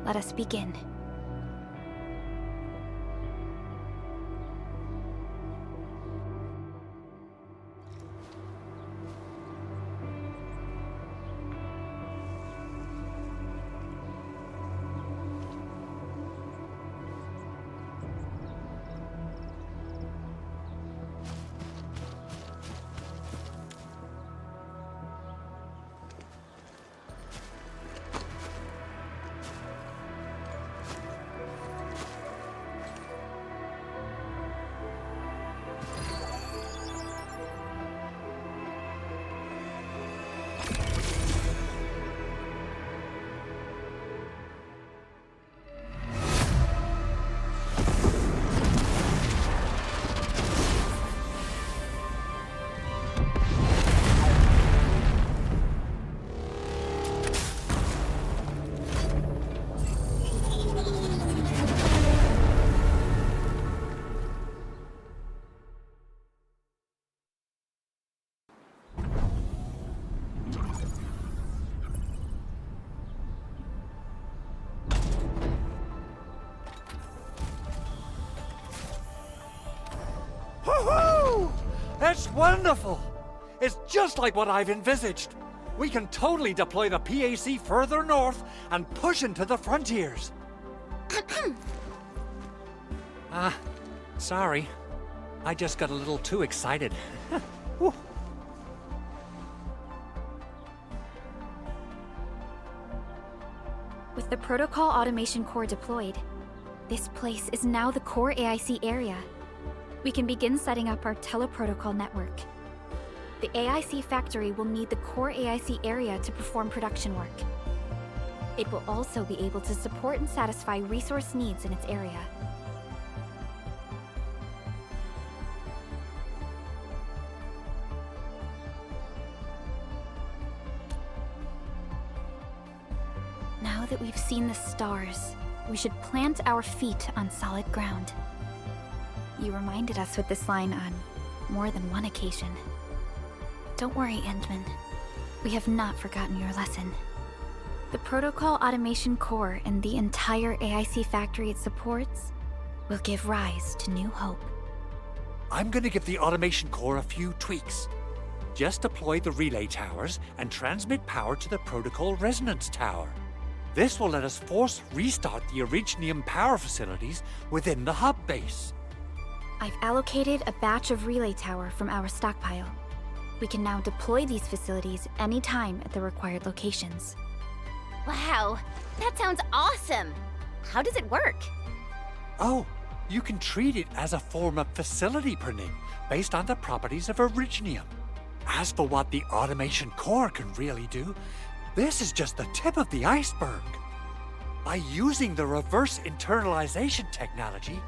Let us begin. Woohoo! That's wonderful! It's just like what I've envisaged. We can totally deploy the PAC further north and push into the frontiers. Sorry. I just got a little too excited. Whew. With the Protocol Automation Core deployed, this place is now the core AIC area. We can begin setting up our teleprotocol network. The AIC factory will need the core AIC area to perform production work. It will also be able to support and satisfy resource needs in its area. Now that we've seen the stars, we should plant our feet on solid ground. You reminded us with this line on more than one occasion. Don't worry, Endman. We have not forgotten your lesson. The Protocol Automation Core and the entire AIC factory it supports will give rise to new hope. I'm gonna give the Automation Core a few tweaks. Just deploy the relay towers and transmit power to the Protocol Resonance Tower. This will let us force restart the Originium power facilities within the hub base. I've allocated a batch of relay tower from our stockpile. We can now deploy these facilities anytime at the required locations. Wow, that sounds awesome! How does it work? Oh, you can treat it as a form of facility printing based on the properties of Originium. As for what the Automation Core can really do, this is just the tip of the iceberg. By using the reverse internalization technology,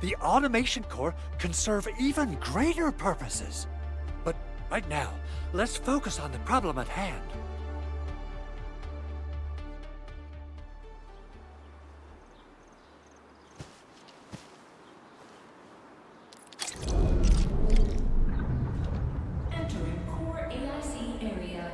the Automation Core can serve even greater purposes. But right now, let's focus on the problem at hand. Entering core AIC area.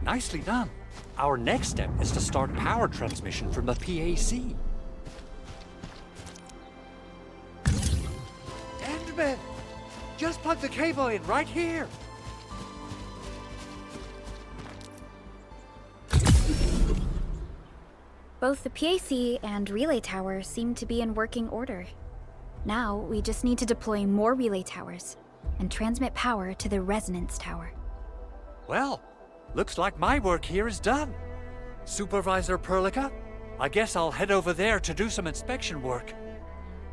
Nicely done. Our next step is to start power transmission from the PAC. Endman! Just plug the cable in right here! Both the PAC and relay tower seem to be in working order. Now, we just need to deploy more relay towers and transmit power to the resonance tower. Well, looks like my work here is done. Supervisor Perlica, I guess I'll head over there to do some inspection work.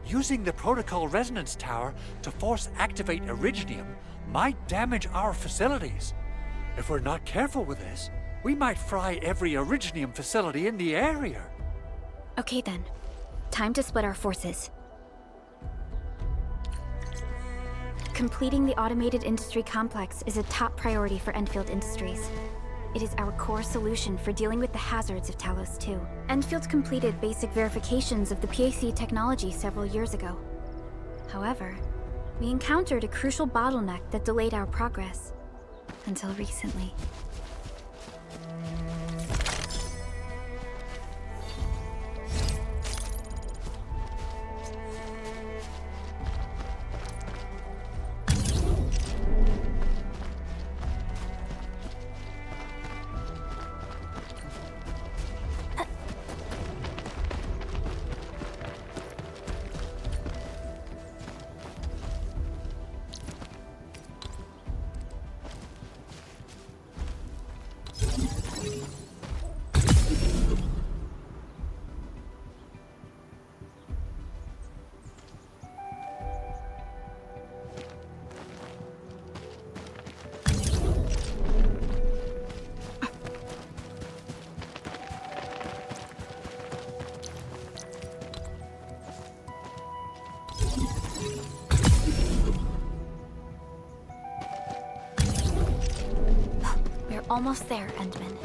Using the Protocol Resonance Tower to force activate Originium might damage our facilities. If we're not careful with this, we might fry every Originium facility in the area. Okay then, time to split our forces. Completing the automated industry complex is a top priority for Endfield Industries. It is our core solution for dealing with the hazards of Talos 2. Endfield completed basic verifications of the PAC technology several years ago. However, we encountered a crucial bottleneck that delayed our progress. Until recently. Almost there, Endman.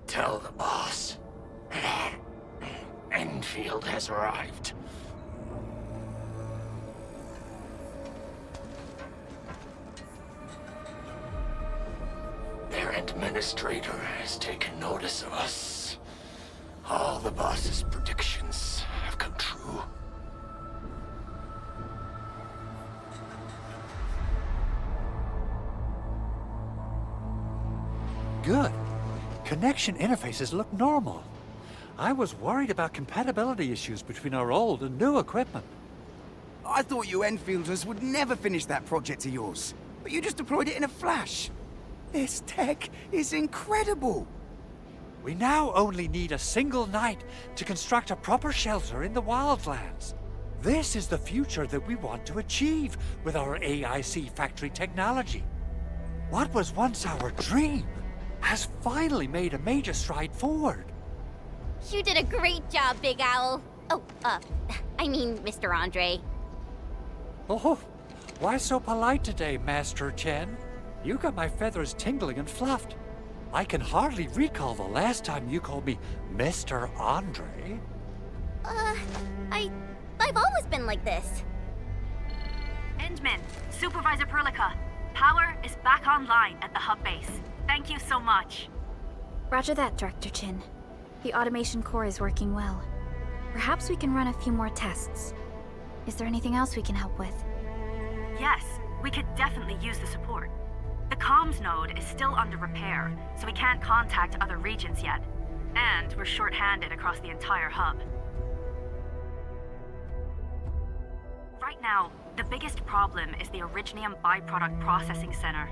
Tell the boss. Enfield has arrived. Their administrator has taken notice of us. All the boss's predictions have come true. Good. Connection interfaces look normal. I was worried about compatibility issues between our old and new equipment. I thought you Enfielders would never finish that project of yours, but you just deployed it in a flash. This tech is incredible. We now only need a single night to construct a proper shelter in the wildlands. This is the future that we want to achieve with our AIC factory technology. What was once our dream has finally made a major stride forward. You did a great job, Big Owl. Oh, I mean, Mr. Andre. Oh, why so polite today, Master Chen? You got my feathers tingling and fluffed. I can hardly recall the last time you called me Mr. Andre. I've always been like this. Endman, Supervisor Perlica, power is back online at the hub base. Thank you so much. Roger that, Director Chin. The automation core is working well. Perhaps we can run a few more tests. Is there anything else we can help with? Yes, we could definitely use the support. The comms node is still under repair, so we can't contact other regions yet. And we're short-handed across the entire hub. Right now, the biggest problem is the Originium byproduct processing center.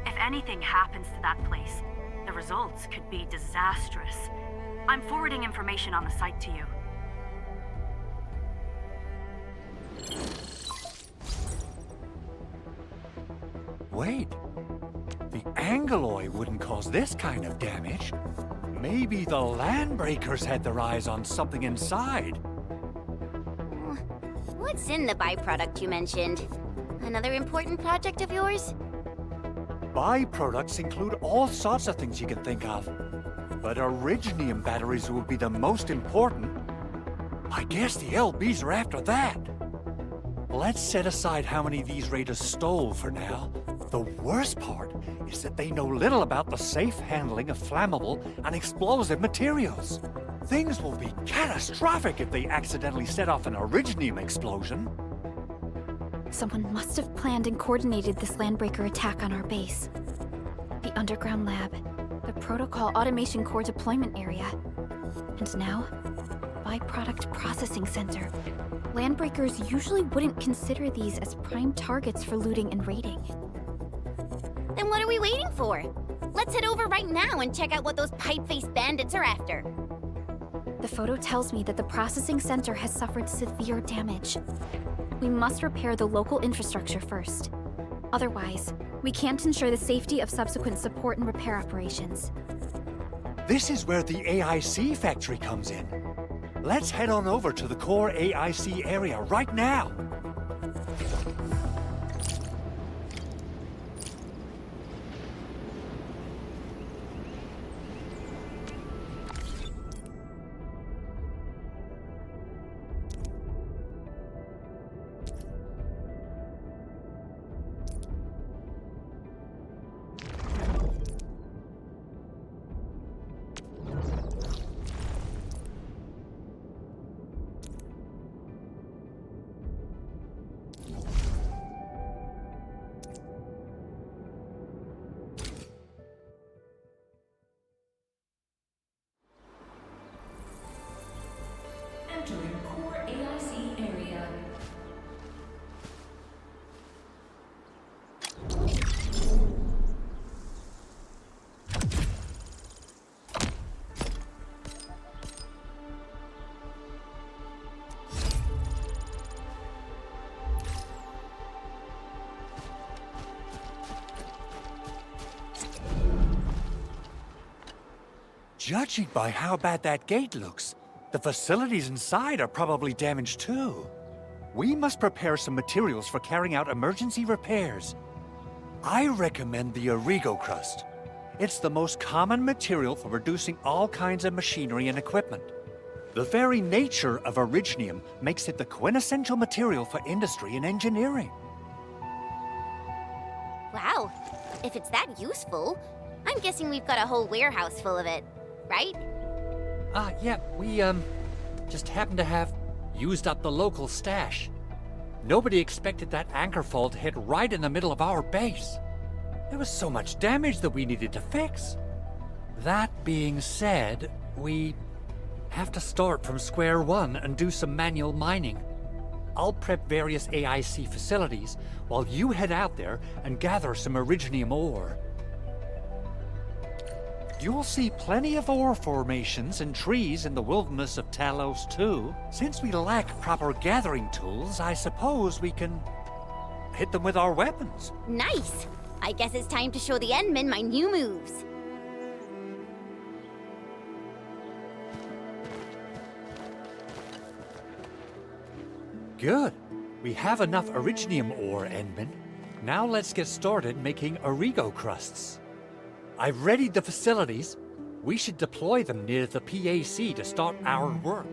If anything happens to that place, the results could be disastrous. I'm forwarding information on the site to you. Wait. The Angeloy wouldn't cause this kind of damage. Maybe the Landbreakers had their eyes on something inside. What's in the byproduct you mentioned? Another important project of yours? Byproducts include all sorts of things you can think of. But Originium batteries will be the most important. I guess the LBs are after that. Let's set aside how many these raiders stole for now. The worst part is that they know little about the safe handling of flammable and explosive materials. Things will be catastrophic if they accidentally set off an Originium explosion. Someone must have planned and coordinated this Landbreaker attack on our base. The underground lab, the Protocol Automation Core deployment area, and now, Byproduct Processing Center. Landbreakers usually wouldn't consider these as prime targets for looting and raiding. Then what are we waiting for? Let's head over right now and check out what those pipe-faced bandits are after. The photo tells me that the processing center has suffered severe damage. We must repair the local infrastructure first. Otherwise, we can't ensure the safety of subsequent support and repair operations. This is where the AIC factory comes in. Let's head on over to the core AIC area right now. Judging by how bad that gate looks, the facilities inside are probably damaged too. We must prepare some materials for carrying out emergency repairs. I recommend the Origo crust. It's the most common material for producing all kinds of machinery and equipment. The very nature of originium makes it the quintessential material for industry and engineering. Wow, if it's that useful, I'm guessing we've got a whole warehouse full of it, right? Yeah, we, just happen to have used up the local stash. Nobody expected that anchor fall to hit right in the middle of our base. There was so much damage that we needed to fix. That being said, we have to start from square one and do some manual mining. I'll prep various AIC facilities while you head out there and gather some originium ore. You'll see plenty of ore formations and trees in the wilderness of Talos too. Since we lack proper gathering tools, I suppose we can hit them with our weapons. Nice! I guess it's time to show the Endmen my new moves. Good. We have enough originium ore, Endman. Now let's get started making Origo crusts. I've readied the facilities. We should deploy them near the PAC to start our work.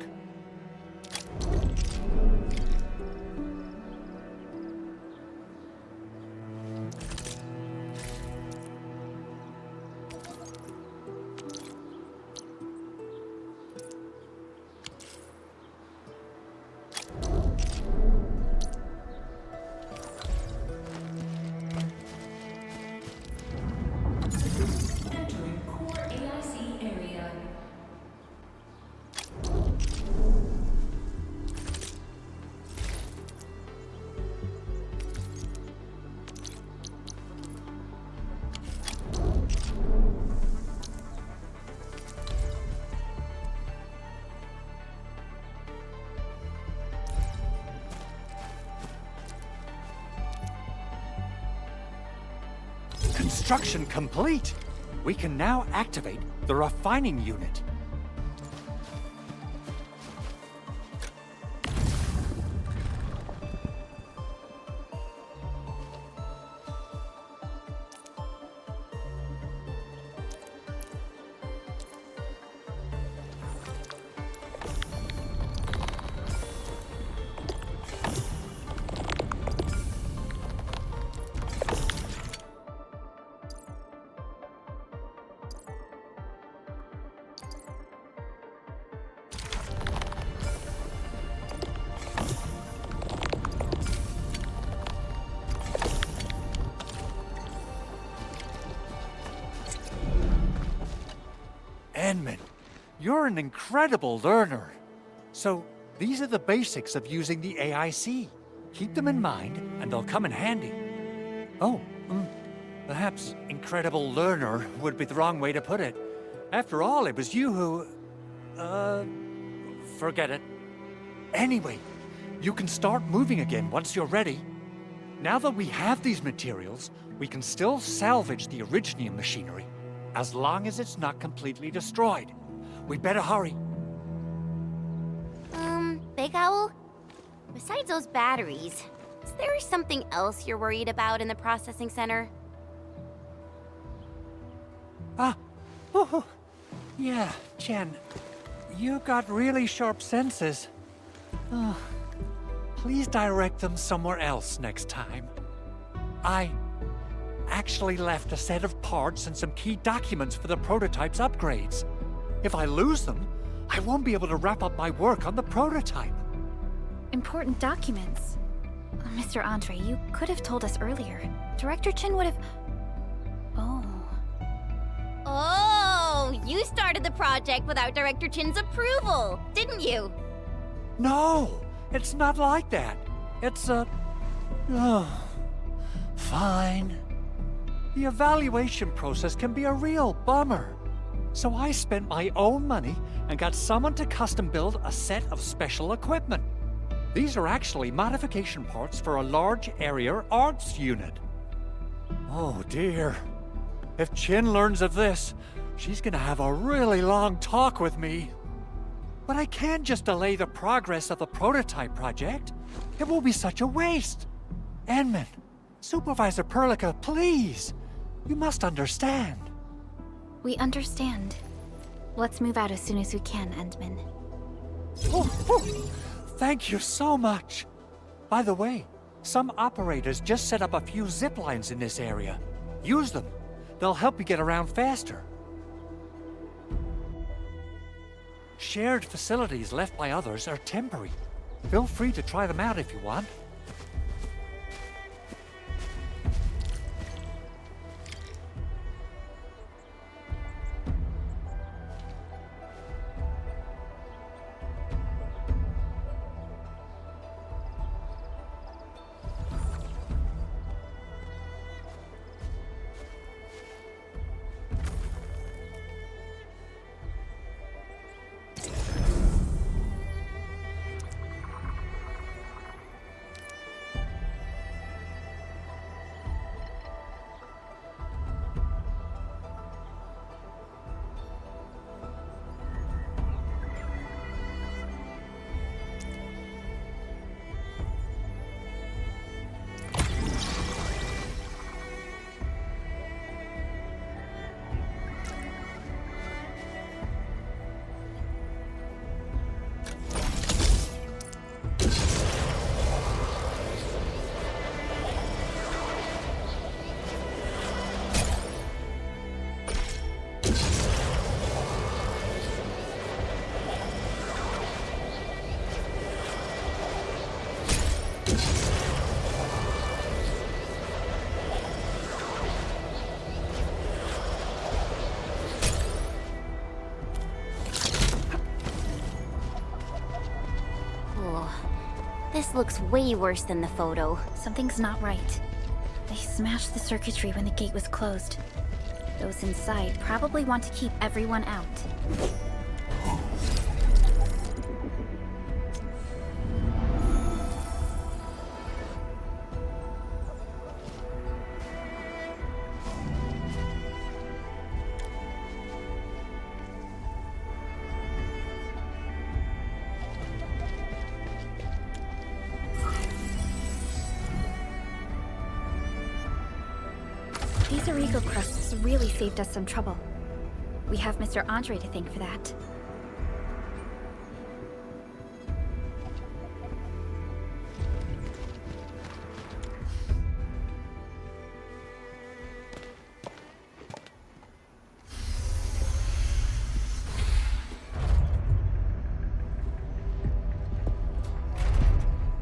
Construction complete! We can now activate the refining unit. Endman, you're an incredible learner. So, these are the basics of using the AIC. Keep them in mind, and they'll come in handy. Oh, perhaps incredible learner would be the wrong way to put it. After all, it was you who... forget it. Anyway, you can start moving again once you're ready. Now that we have these materials, we can still salvage the originium machinery, as long as it's not completely destroyed. We'd better hurry. Big Owl? Besides those batteries, is there something else you're worried about in the processing center? Yeah, Chen. You got really sharp senses. Please direct them somewhere else next time. I actually left a set of parts and some key documents for the prototype's upgrades. If I lose them, I won't be able to wrap up my work on the prototype. Important documents. Mr. Andre, you could have told us earlier. Director Chin would have... Oh, you started the project without Director Chin's approval, didn't you? No, it's not like that. It's fine. The evaluation process can be a real bummer. So I spent my own money and got someone to custom build a set of special equipment. These are actually modification parts for a large area arts unit. Oh dear. If Chin learns of this, She's gonna have a really long talk with me. But I can't just delay the progress of the prototype project. It will be such a waste. Edmund, Supervisor Perlica, please. You must understand. We understand. Let's move out as soon as we can, Endman. Thank you so much. By the way, some operators just set up a few zip lines in this area. Use them. They'll help you get around faster. Shared facilities left by others are temporary. Feel free to try them out if you want. This looks way worse than the photo. Something's not right. They smashed the circuitry when the gate was closed. Those inside probably want to keep everyone out. These Origo crusts really saved us some trouble. We have Mr. Andre to thank for that.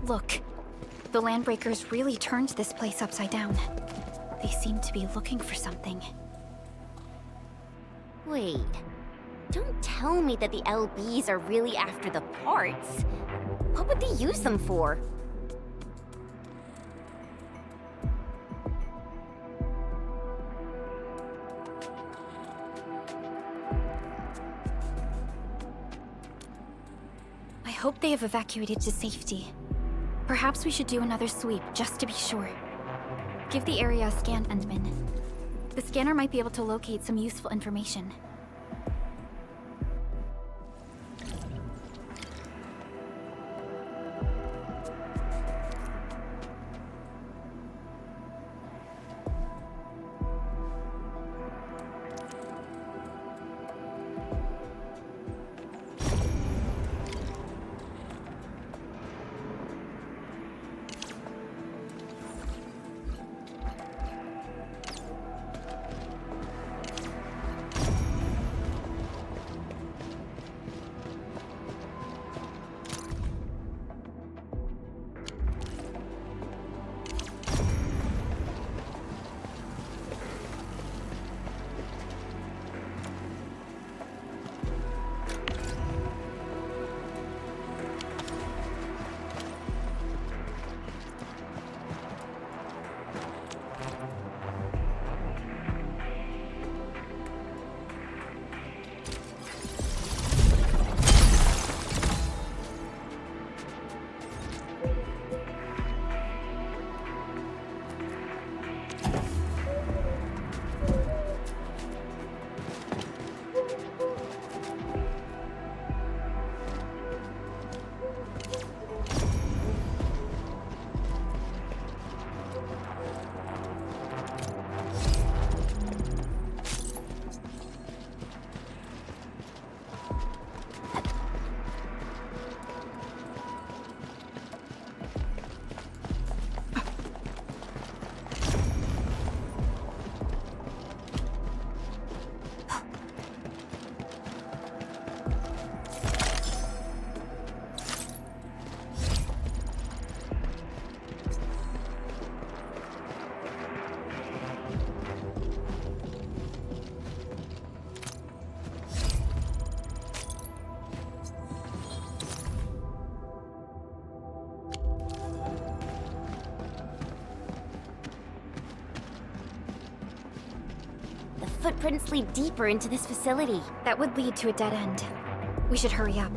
Look, the Landbreakers really turned this place upside down. They seem to be looking for something. Wait. Don't tell me that the LBs are really after the parts. What would they use them for? I hope they have evacuated to safety. Perhaps we should do another sweep, just to be sure. Give the area a scan, Endman. The scanner might be able to locate some useful information. footprints lead deeper into this facility. That would lead to a dead end. We should hurry up.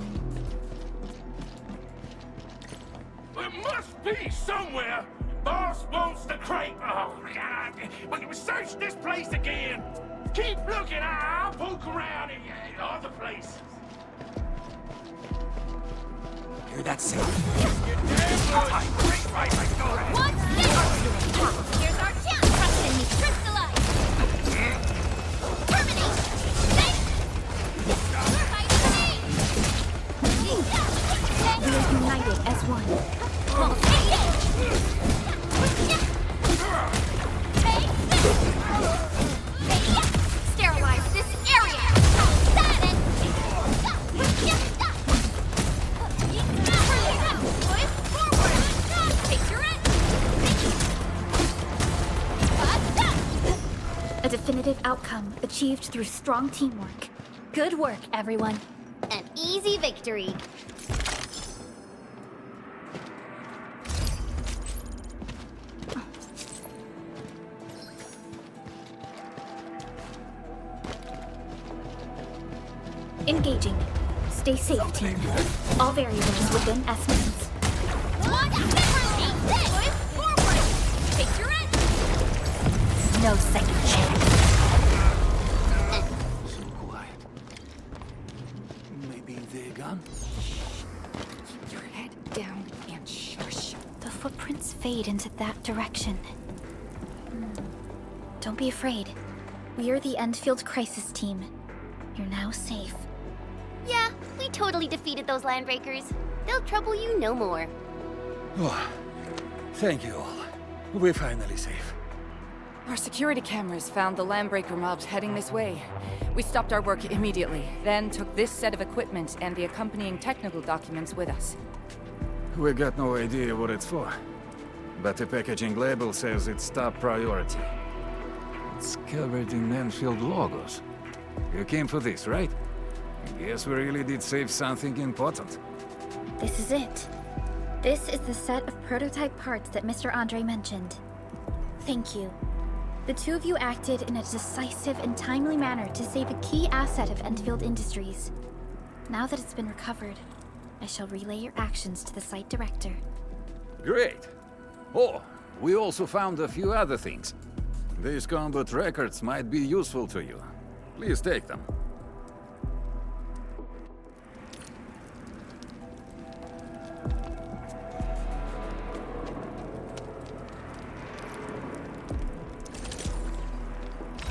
There must be somewhere. Boss wants the crate. Oh, God. We can search this place again. Keep looking. I'll poke around in other places. Hear that sound? You're damn good. Right, What's this? Here's our chance. Trust in me. Crystallize. Terminate. We are united as one. Sterilize this area. A definitive outcome achieved through strong teamwork. Good work, everyone. An easy victory. Engaging. Stay safe, team. All variables within estimates. No second chance. So quiet. Maybe they're gone? Keep your head down and shush. The footprints fade into that direction. Don't be afraid. We are the Endfield Crisis Team. You're now safe. Yeah, we totally defeated those landbreakers. They'll trouble you no more. Oh, thank you all. We're finally safe. Our security cameras found the landbreaker mobs heading this way. We stopped our work immediately, then took this set of equipment and the accompanying technical documents with us. We got no idea what it's for, but the packaging label says it's top priority. It's covered in Enfield logos. You came for this, right? Guess we really did save something important. This is it. This is the set of prototype parts that Mr. Andre mentioned. Thank you. The two of you acted in a decisive and timely manner to save a key asset of Endfield Industries. Now that it's been recovered, I shall relay your actions to the site director. Great. Oh, we also found a few other things. These combat records might be useful to you. Please take them.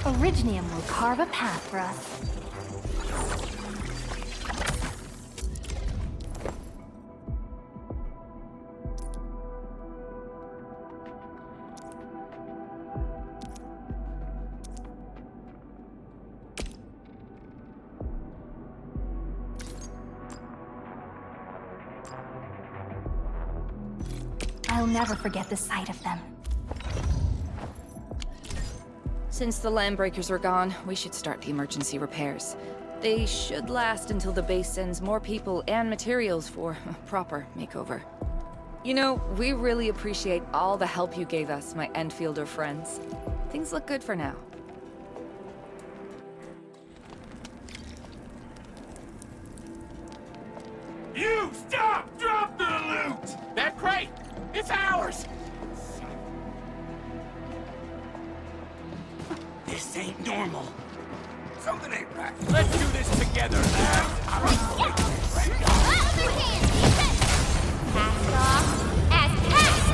Originium will carve a path for us. I'll never forget the sight of them. Since the landbreakers are gone, we should start the emergency repairs. They should last until the base sends more people and materials for a proper makeover. You know, we really appreciate all the help you gave us, my Enfielder friends. Things look good for now. You stop! Drop the loot! That crate! It's ours! This ain't normal. Something ain't right. Let's do this together, lads. Cast off as cast!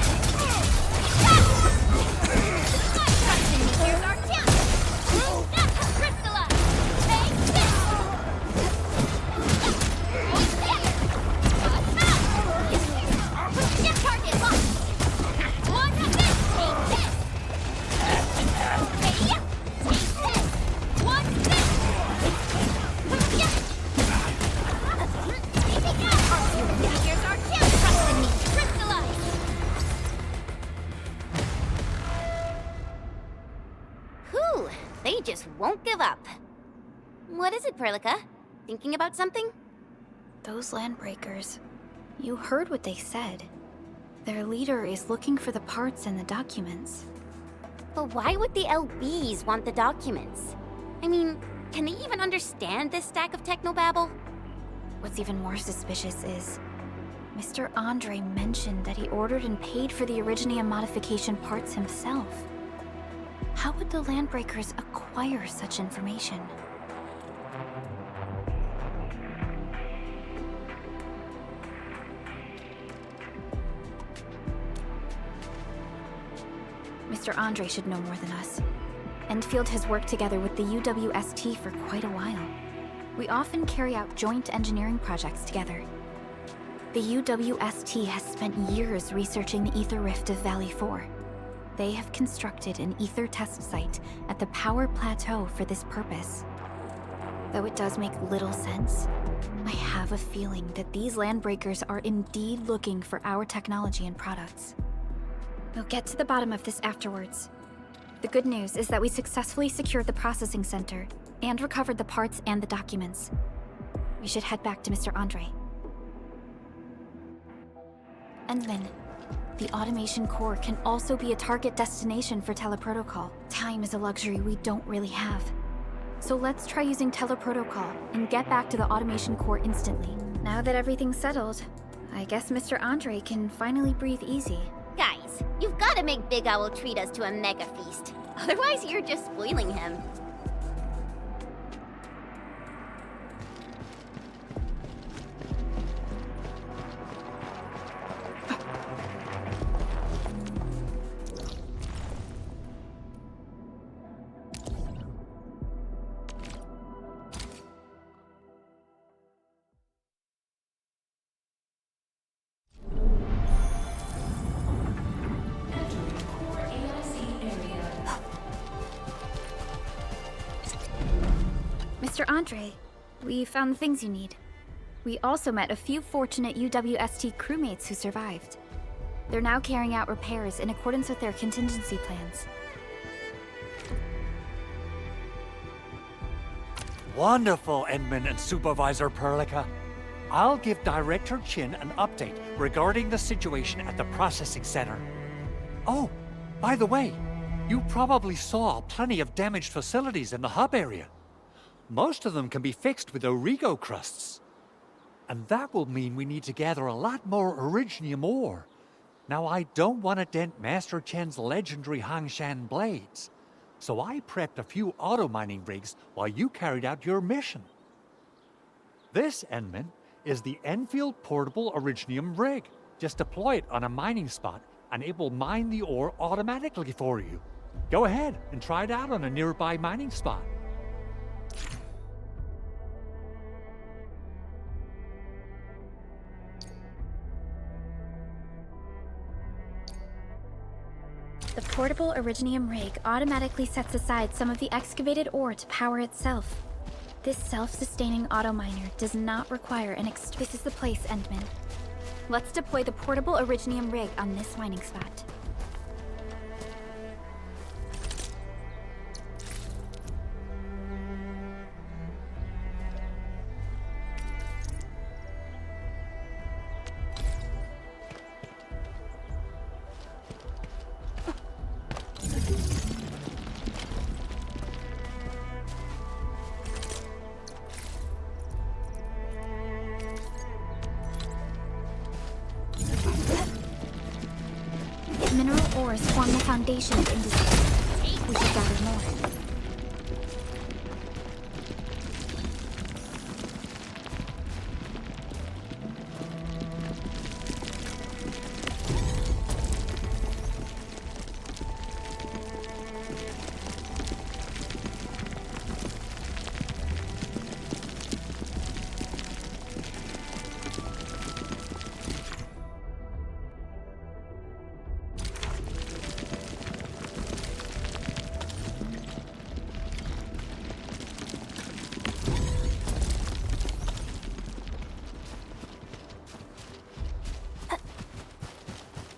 Trust in me, here's our chance! Crystallize! Take this! Target locked! One of this! Take this! Here's our chance! Trust in me! Crystallize! Whew, they just won't give up. What is it, Perlica? Thinking about something? Those landbreakers. You heard what they said. Their leader is looking for the parts and the documents. But why would the LBs want the documents? I mean, can they even understand this stack of technobabble? What's even more suspicious is Mr. Andre mentioned that he ordered and paid for the Originium modification parts himself. How would the Landbreakers acquire such information? Mr. Andre should know more than us. Endfield has worked together with the UWST for quite a while. We often carry out joint engineering projects together. The UWST has spent years researching the ether rift of Valley 4. They have constructed an ether test site at the Power Plateau for this purpose. Though it does make little sense, I have a feeling that these Landbreakers are indeed looking for our technology and products. We'll get to the bottom of this afterwards. The good news is that we successfully secured the processing center and recovered the parts and the documents. We should head back to Mr. Andre. Endman, the automation core can also be a target destination for teleprotocol. Time is a luxury we don't really have. So let's try using teleprotocol and get back to the automation core instantly. Now that everything's settled, I guess Mr. Andre can finally breathe easy. Guys, you've gotta make Big Owl treat us to a mega feast. Otherwise, you're just spoiling him. Mr. Andre, we found the things you need. We also met a few fortunate UWST crewmates who survived. They're now carrying out repairs in accordance with their contingency plans. Wonderful, Endman and Supervisor Perlica. I'll give Director Chin an update regarding the situation at the processing center. Oh, by the way, you probably saw plenty of damaged facilities in the hub area. Most of them can be fixed with Origo crusts. And that will mean we need to gather a lot more Originium ore. Now, I don't want to dent Master Chen's legendary Hangshan blades, so I prepped a few auto-mining rigs while you carried out your mission. This, Endman, is the Enfield Portable Originium rig. Just deploy it on a mining spot, and it will mine the ore automatically for you. Go ahead and try it out on a nearby mining spot. The portable Originium rig automatically sets aside some of the excavated ore to power itself. This self-sustaining auto-miner does not require an This is the place, Endman. Let's deploy the portable Originium rig on this mining spot. Mineral ores form the foundation of industry. We should gather more.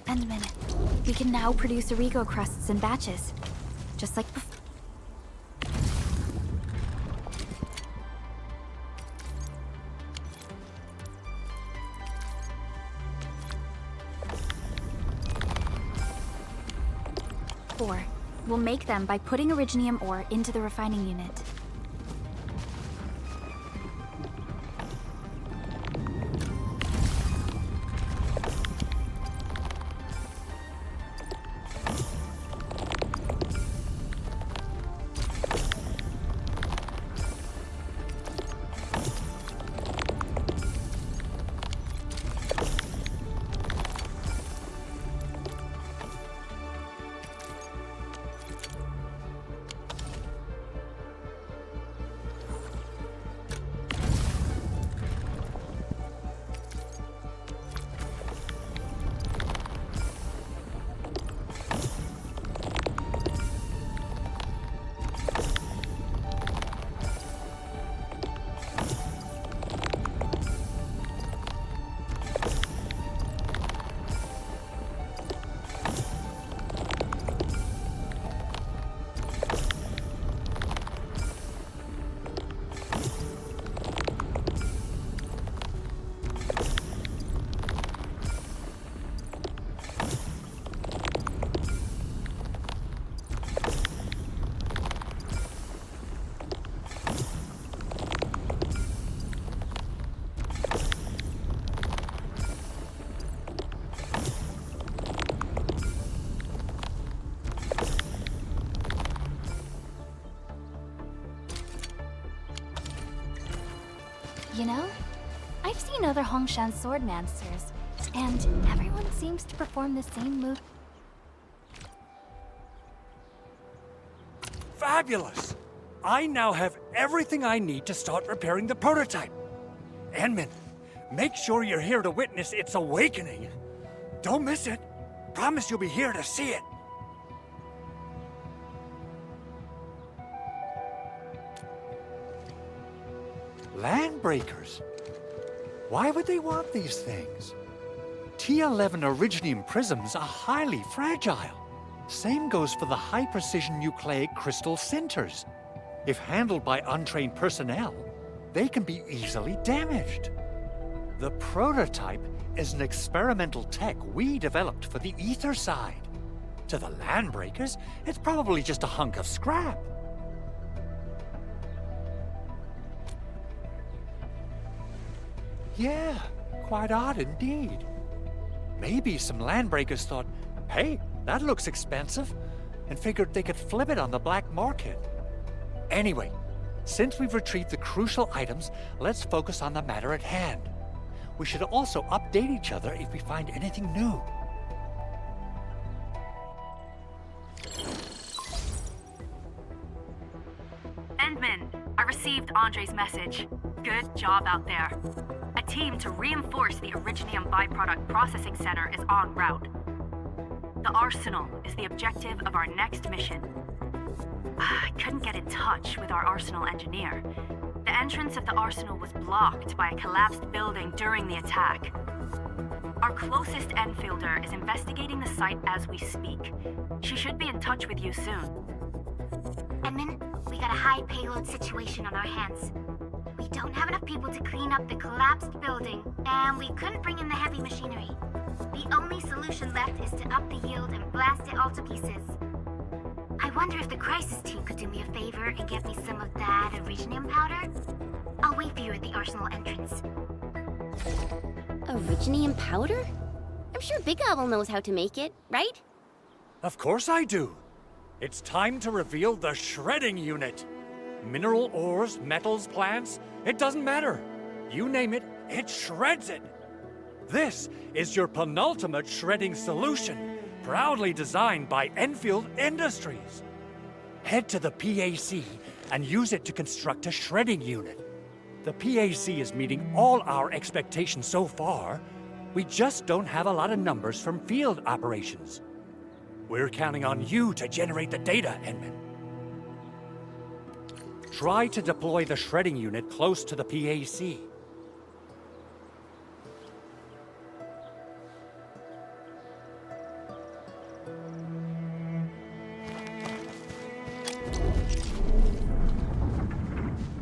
Endman, we can now produce Origo crusts in batches, just like before. We'll make them by putting Originium ore into the refining unit. You know, I've seen other Hongshan swordmasters, and everyone seems to perform the same move. Fabulous! I now have everything I need to start repairing the prototype. Enmin, make sure you're here to witness its awakening. Don't miss it. Promise you'll be here to see it. Landbreakers? Why would they want these things? T11 Originium prisms are highly fragile. Same goes for the high-precision nucleic crystal centers. If handled by untrained personnel, they can be easily damaged. The prototype is an experimental tech we developed for the ether side. To the Landbreakers, it's probably just a hunk of scrap. Yeah, quite odd indeed. Maybe some Landbreakers thought, hey, that looks expensive, and figured they could flip it on the black market. Anyway, since we've retrieved the crucial items, let's focus on the matter at hand. We should also update each other if we find anything new. Endman, I received Andre's message. Good job out there. A team to reinforce the Originium byproduct processing center is en route. The arsenal is the objective of our next mission. I couldn't get in touch with our arsenal engineer. The entrance of the arsenal was blocked by a collapsed building during the attack. Our closest Enfielder is investigating the site as we speak. She should be in touch with you soon. Edmund, we got a high payload situation on our hands. We don't have enough people to clean up the collapsed building, and we couldn't bring in the heavy machinery. The only solution left is to up the yield and blast it all to pieces. I wonder if the crisis team could do me a favor and get me some of that Originium powder? I'll wait for you at the arsenal entrance. Originium powder? I'm sure Big Owl knows how to make it, right? Of course I do. It's time to reveal the shredding unit. Mineral ores, metals, plants, it doesn't matter. You name it, it shreds it. This is your penultimate shredding solution, proudly designed by Enfield Industries. Head to the PAC and use it to construct a shredding unit. The PAC is meeting all our expectations so far. We just don't have a lot of numbers from field operations. We're counting on you to generate the data, Edmund. Try to deploy the shredding unit close to the PAC.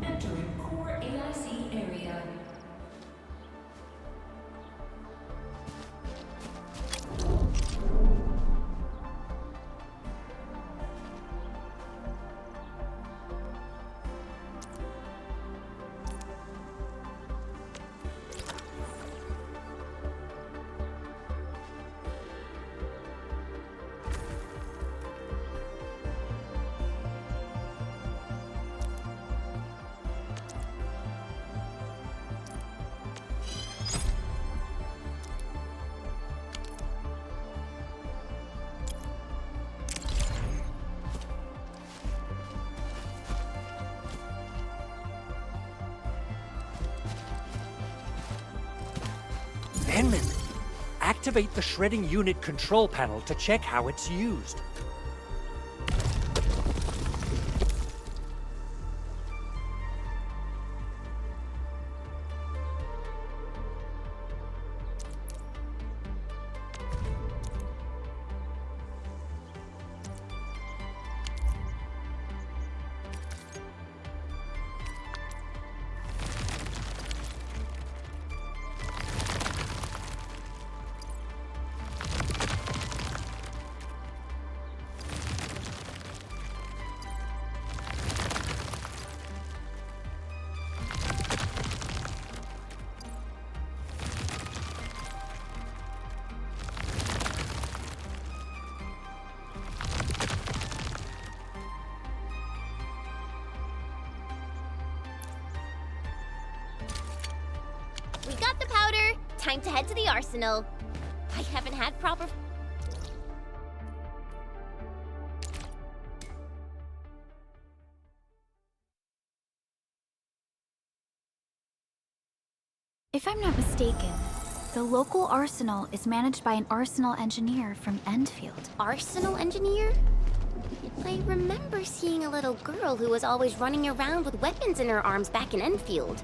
Entering core AIC area. Enman, activate the shredding unit control panel to check how it's used. time to head to the arsenal. I haven't had proper... If I'm not mistaken, the local arsenal is managed by an arsenal engineer from Endfield. Arsenal engineer? I remember seeing a little girl who was always running around with weapons in her arms back in Enfield.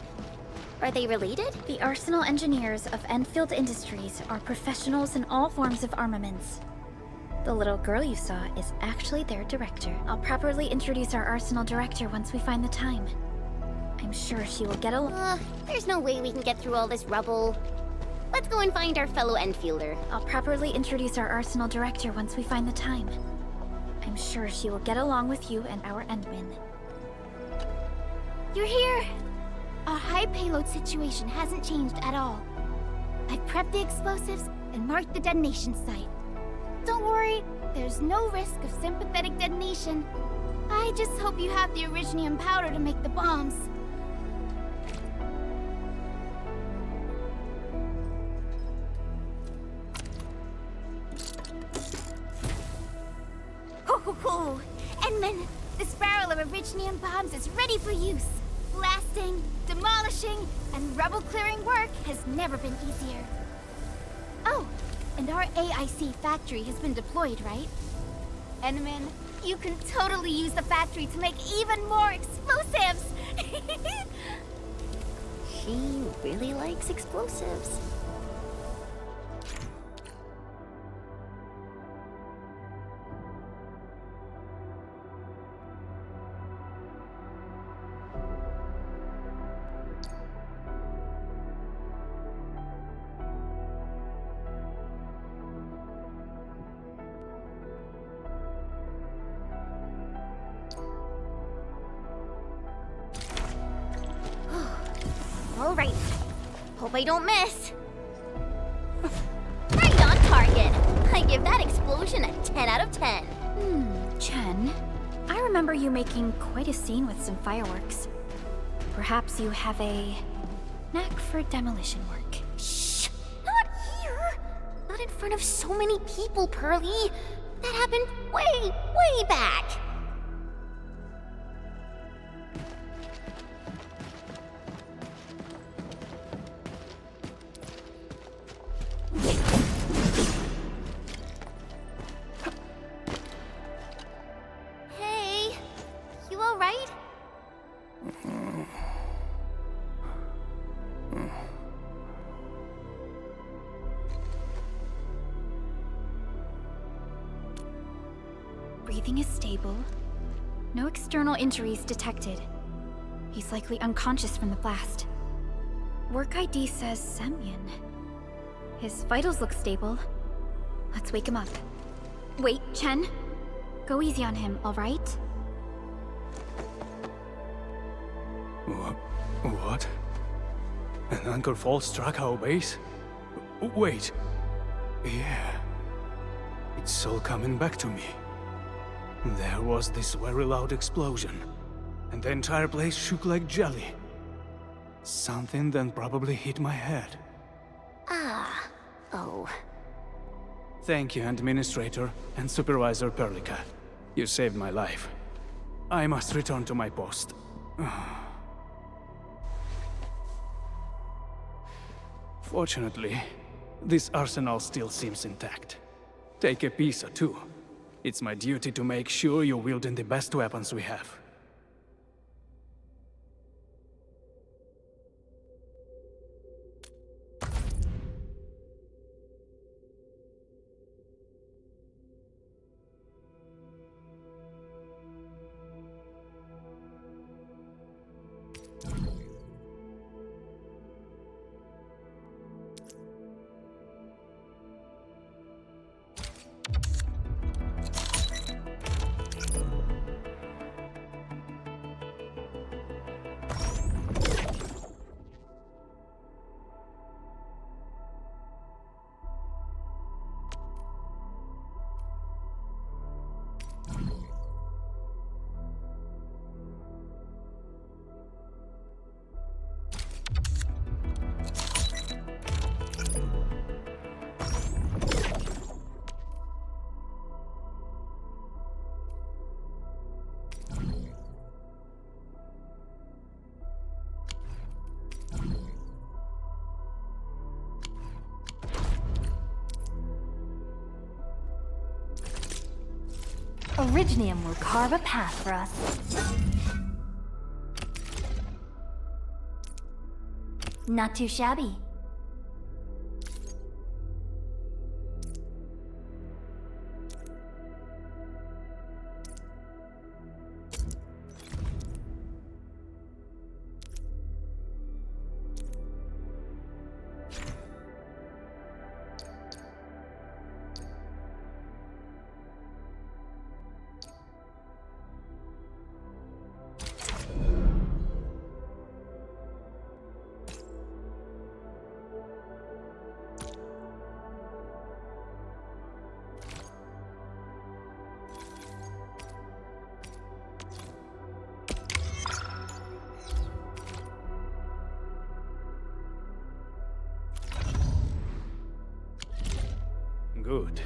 Are they related? The arsenal engineers of Enfield Industries are professionals in all forms of armaments. The little girl you saw is actually their director. I'll properly introduce our arsenal director once we find the time. I'm sure she will get along. There's no way we can get through all this rubble. Let's go and find our fellow Enfielder. I'll properly introduce our arsenal director once we find the time. I'm sure she will get along with you and our Endmen. You're here! Our high payload situation hasn't changed at all. I've prepped the explosives and marked the detonation site. Don't worry, there's no risk of sympathetic detonation. I just hope you have the originium powder to make the bombs. Ho ho ho! Endman, this barrel of originium bombs is ready for use. Blasting, demolishing, and rubble-clearing work has never been easier. Oh, and our AIC factory has been deployed, right? Endman, you can totally use the factory to make even more explosives! She really likes explosives. All right. Hope I don't miss. Right on target. I give that explosion a 10 out of 10. Chen, I remember you making quite a scene with some fireworks. Perhaps you have a knack for demolition work. Shh! Not here! Not in front of so many people, Pearly. That happened way, way back. Hey, you all right? Breathing is stable. No external injuries detected. He's likely unconscious from the blast. Work ID says Semyon. His vitals look stable. Let's wake him up. Wait, Chen. Go easy on him, all right? What? An anchor fault struck our base? Wait. Yeah. It's all coming back to me. There was this very loud explosion, and the entire place shook like jelly. Something then probably hit my head. Oh. Thank you, Administrator and Supervisor Perlica. You saved my life. I must return to my post. Fortunately, this arsenal still seems intact. Take a piece or two. It's my duty to make sure you're wielding the best weapons we have. Originium will carve a path for us. Not too shabby. Good.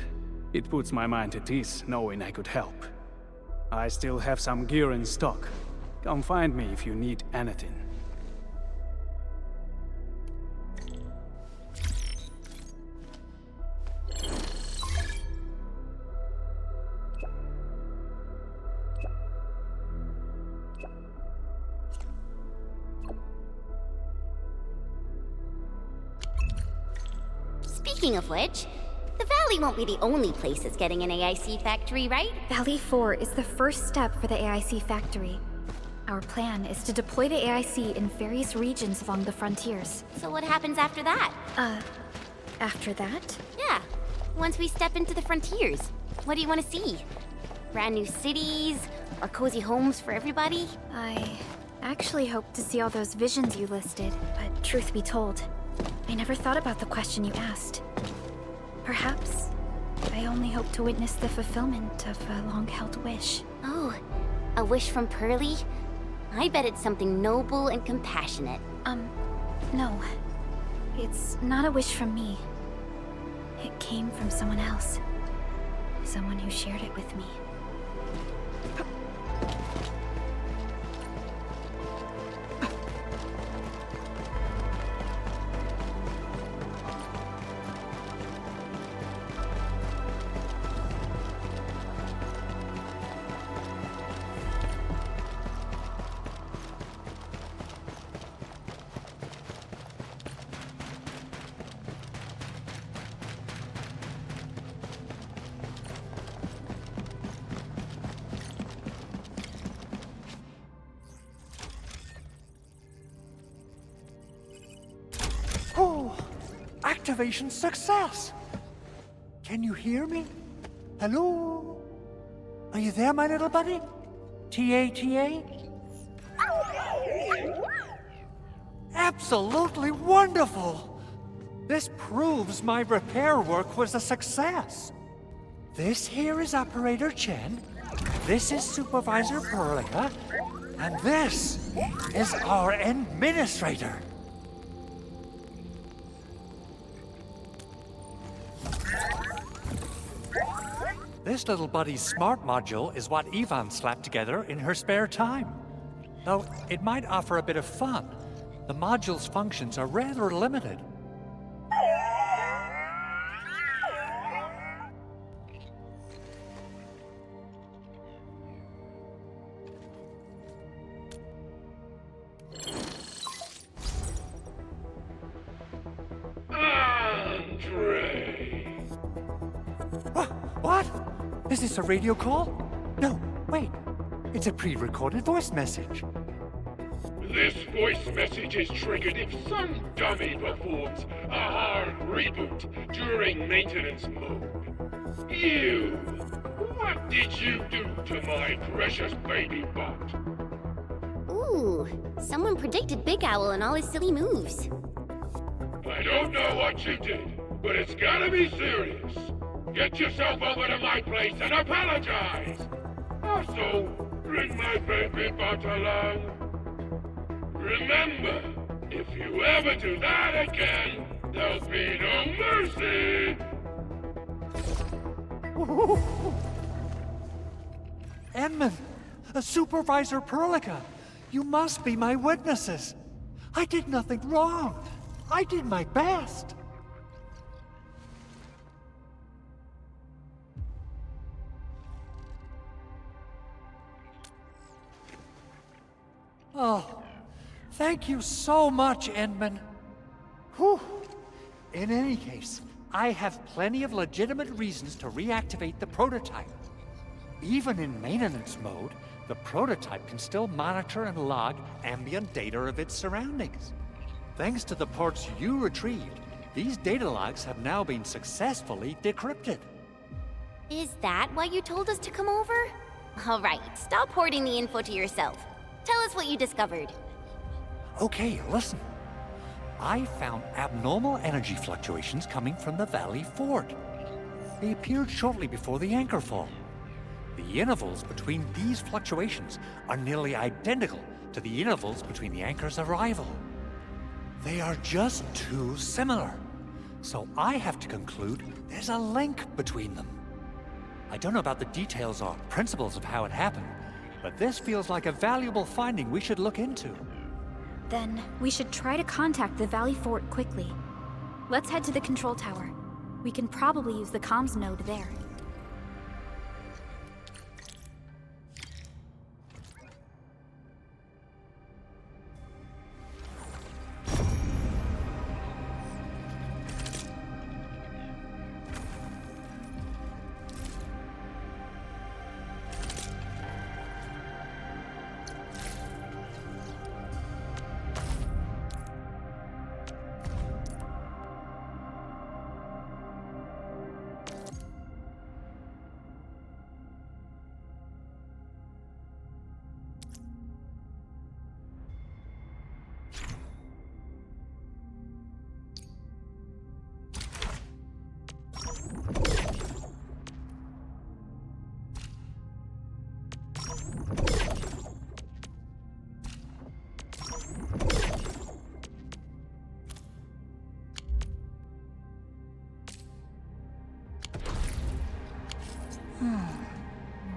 It puts my mind at ease knowing I could help. I still have some gear in stock. Come find me if you need anything. Speaking of which, the Valley won't be the only place that's getting an AIC factory, right? Valley 4 is the first step for the AIC factory. Our plan is to deploy the AIC in various regions along the frontiers. So what happens after that? After that? Yeah, once we step into the frontiers. What do you want to see? Brand new cities? Or cozy homes for everybody? I actually hoped to see all those visions you listed, but truth be told, I never thought about the question you asked. Perhaps I only hope to witness the fulfillment of a long-held wish. Oh, a wish from Pearly? I bet it's something noble and compassionate. No. It's not a wish from me. It came from someone else. Someone who shared it with me. Oh, activation success! Can you hear me? Hello? Are you there, my little buddy? T-A-T-A? Absolutely wonderful! This proves my repair work was a success. This here is Operator Chen, this is Supervisor Perlica, and this is our Administrator. This little buddy's smart module is what Ivan slapped together in her spare time. Though it might offer a bit of fun, the module's functions are rather limited. What? Is this a radio call? No, wait. It's a pre-recorded voice message. This voice message is triggered if some dummy performs a hard reboot during maintenance mode. You! What did you do to my precious baby bot? Ooh, someone predicted Big Owl and all his silly moves. I don't know what you did, but it's gotta be serious. Get yourself over to my place and apologize! Also, bring my baby bot along. Remember, if you ever do that again, there'll be no mercy! Edmund, Supervisor Perlica, you must be my witnesses. I did nothing wrong. I did my best. Oh, thank you so much, Endman. Whew. In any case, I have plenty of legitimate reasons to reactivate the prototype. Even in maintenance mode, the prototype can still monitor and log ambient data of its surroundings. Thanks to the parts you retrieved, these data logs have now been successfully decrypted. Is that why you told us to come over? All right, stop hoarding the info to yourself. Tell us what you discovered. Okay, listen. I found abnormal energy fluctuations coming from the Valley Fort. They appeared shortly before the anchor fall. The intervals between these fluctuations are nearly identical to the intervals between the anchor's arrival. They are just too similar. So I have to conclude there's a link between them. I don't know about the details or principles of how it happened, but this feels like a valuable finding we should look into. Then we should try to contact the Valley Fort quickly. Let's head to the control tower. We can probably use the comms node there.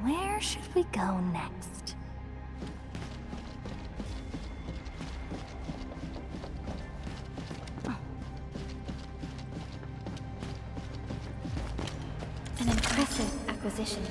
Where should we go next? An impressive acquisition.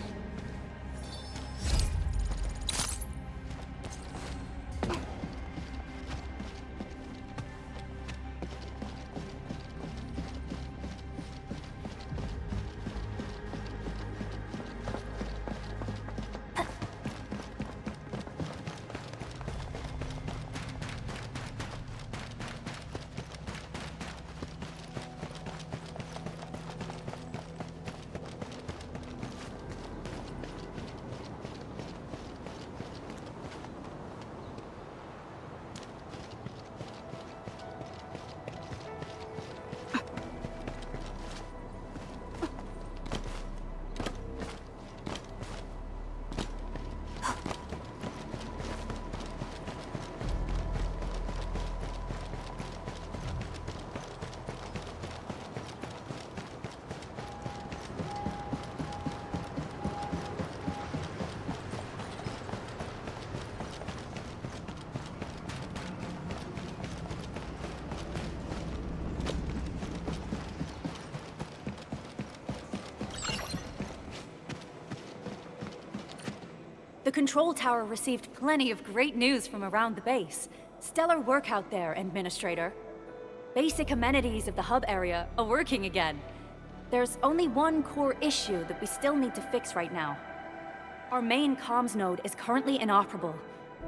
The control tower received plenty of great news from around the base. Stellar work out there, Administrator. Basic amenities of the hub area are working again. There's only one core issue that we still need to fix right now. Our main comms node is currently inoperable.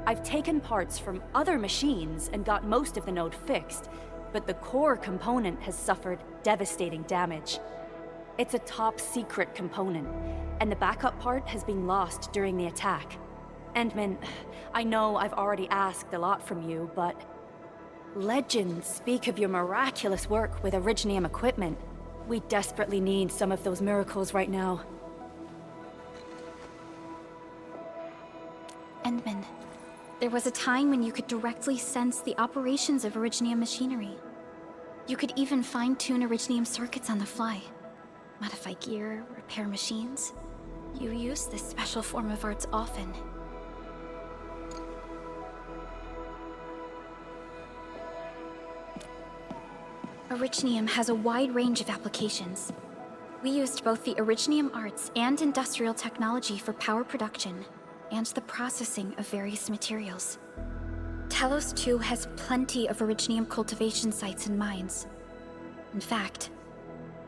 I've taken parts from other machines and got most of the node fixed, but the core component has suffered devastating damage. It's a top-secret component, and the backup part has been lost during the attack. Endman, I know I've already asked a lot from you, but legends speak of your miraculous work with Originium equipment. We desperately need some of those miracles right now. Endman, there was a time when you could directly sense the operations of Originium machinery. You could even fine-tune Originium circuits on the fly. Modify gear, repair machines. You use this special form of arts often. Originium has a wide range of applications. We used both the Originium arts and industrial technology for power production, and the processing of various materials. Talos 2 has plenty of Originium cultivation sites and mines. In fact,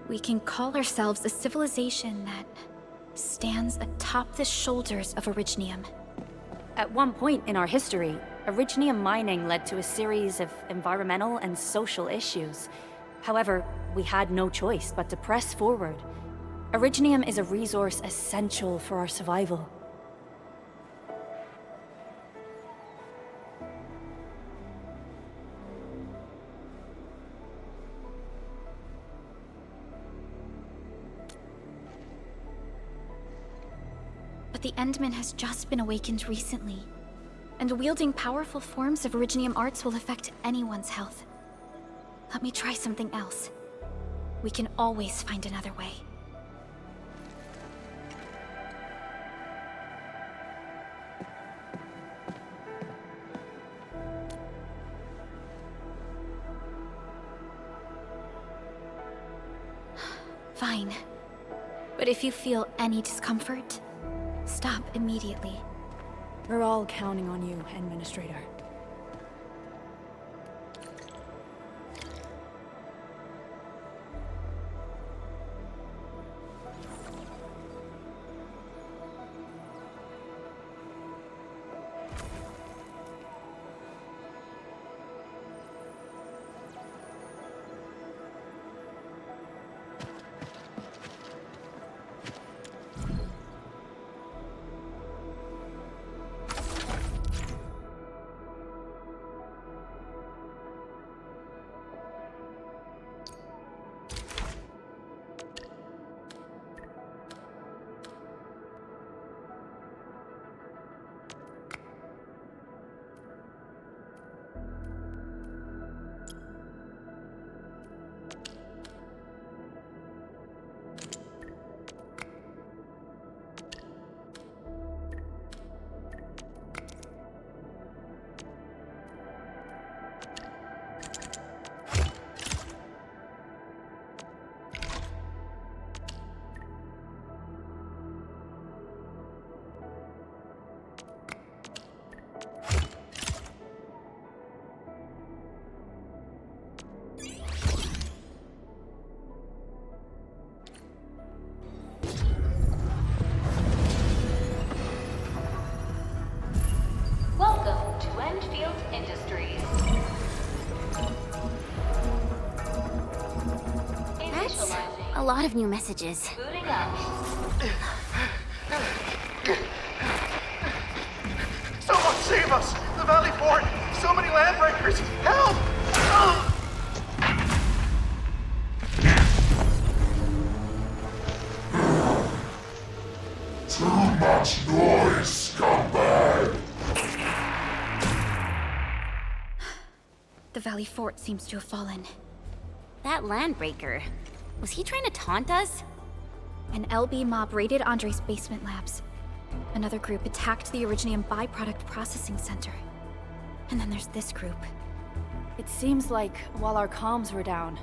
we can call ourselves a civilization that stands atop the shoulders of Originium. At one point in our history, Originium mining led to a series of environmental and social issues. However, we had no choice but to press forward. Originium is a resource essential for our survival. But the Endman has just been awakened recently, and wielding powerful forms of Originium arts will affect anyone's health. Let me try something else. We can always find another way. Fine. But if you feel any discomfort, stop immediately. We're all counting on you, Administrator. Welcome to Endfield Industries. That's a lot of new messages. Booting up. Someone save us! The Valley Fort! So many landbreakers! Help! Too much noise, scumbag! The Valley Fort seems to have fallen. That landbreaker, was he trying to taunt us? An LB mob raided Andre's basement labs. Another group attacked the Originium byproduct processing center. And then there's this group. It seems like while our comms were down,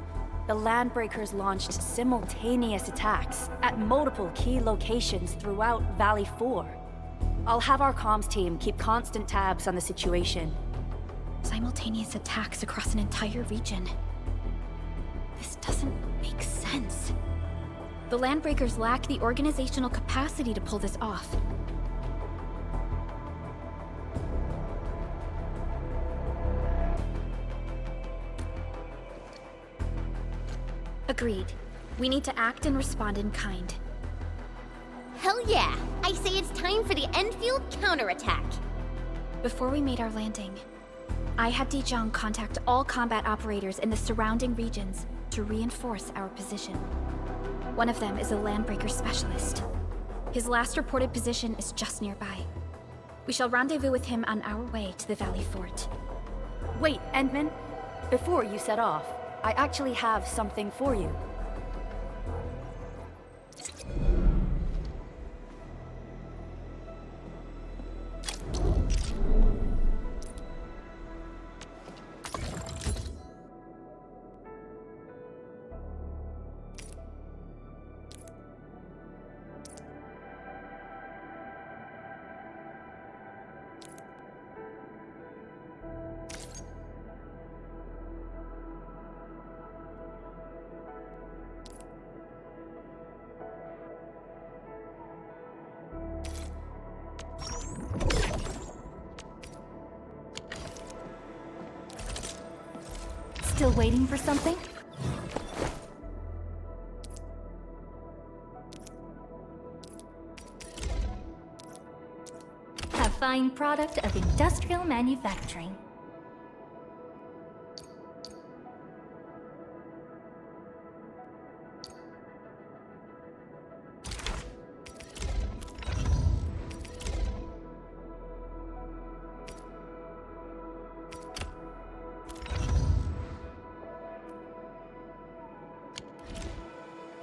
the Landbreakers launched simultaneous attacks at multiple key locations throughout Valley 4. I'll have our comms team keep constant tabs on the situation. Simultaneous attacks across an entire region. This doesn't make sense. The Landbreakers lack the organizational capacity to pull this off. Agreed. We need to act and respond in kind. Hell yeah! I say it's time for the Enfield counterattack. Before we made our landing, I had Dijon contact all combat operators in the surrounding regions to reinforce our position. One of them is a Landbreaker specialist. His last reported position is just nearby. We shall rendezvous with him on our way to the Valley Fort. Wait, Endman, before you set off, I actually have something for you. Still waiting for something? A fine product of industrial manufacturing.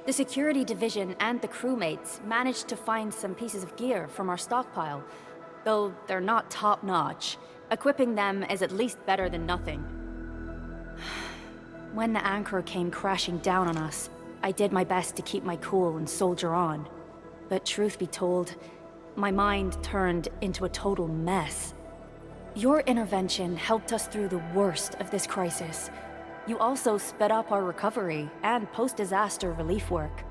The security division and the crewmates managed to find some pieces of gear from our stockpile, though they're not top-notch. Equipping them is at least better than nothing. When the anchor came crashing down on us, I did my best to keep my cool and soldier on. But truth be told, my mind turned into a total mess. Your intervention helped us through the worst of this crisis. You also sped up our recovery and post-disaster relief work.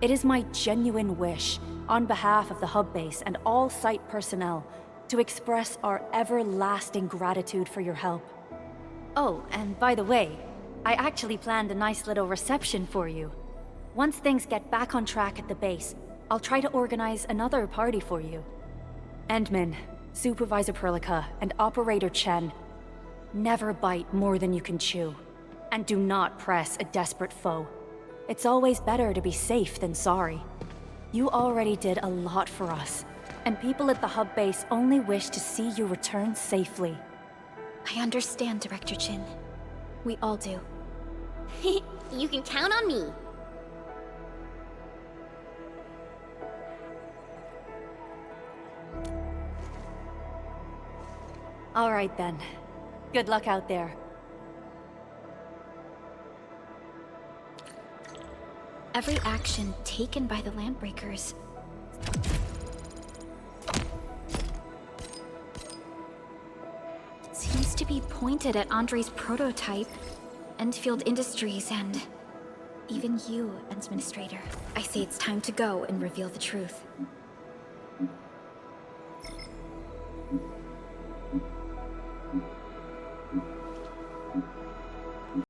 It is my genuine wish, on behalf of the hub base and all site personnel, to express our everlasting gratitude for your help. Oh, and by the way, I actually planned a nice little reception for you. Once things get back on track at the base, I'll try to organize another party for you. Endman, Supervisor Perlica, and Operator Chen, never bite more than you can chew. And do not press a desperate foe. It's always better to be safe than sorry. You already did a lot for us, and people at the hub base only wish to see you return safely. I understand, Director Chin. We all do. You can count on me. All right then. Good luck out there. Every action taken by the Landbreakers seems to be pointed at Andre's prototype, Endfield Industries, and even you, Administrator. I say it's time to go and reveal the truth.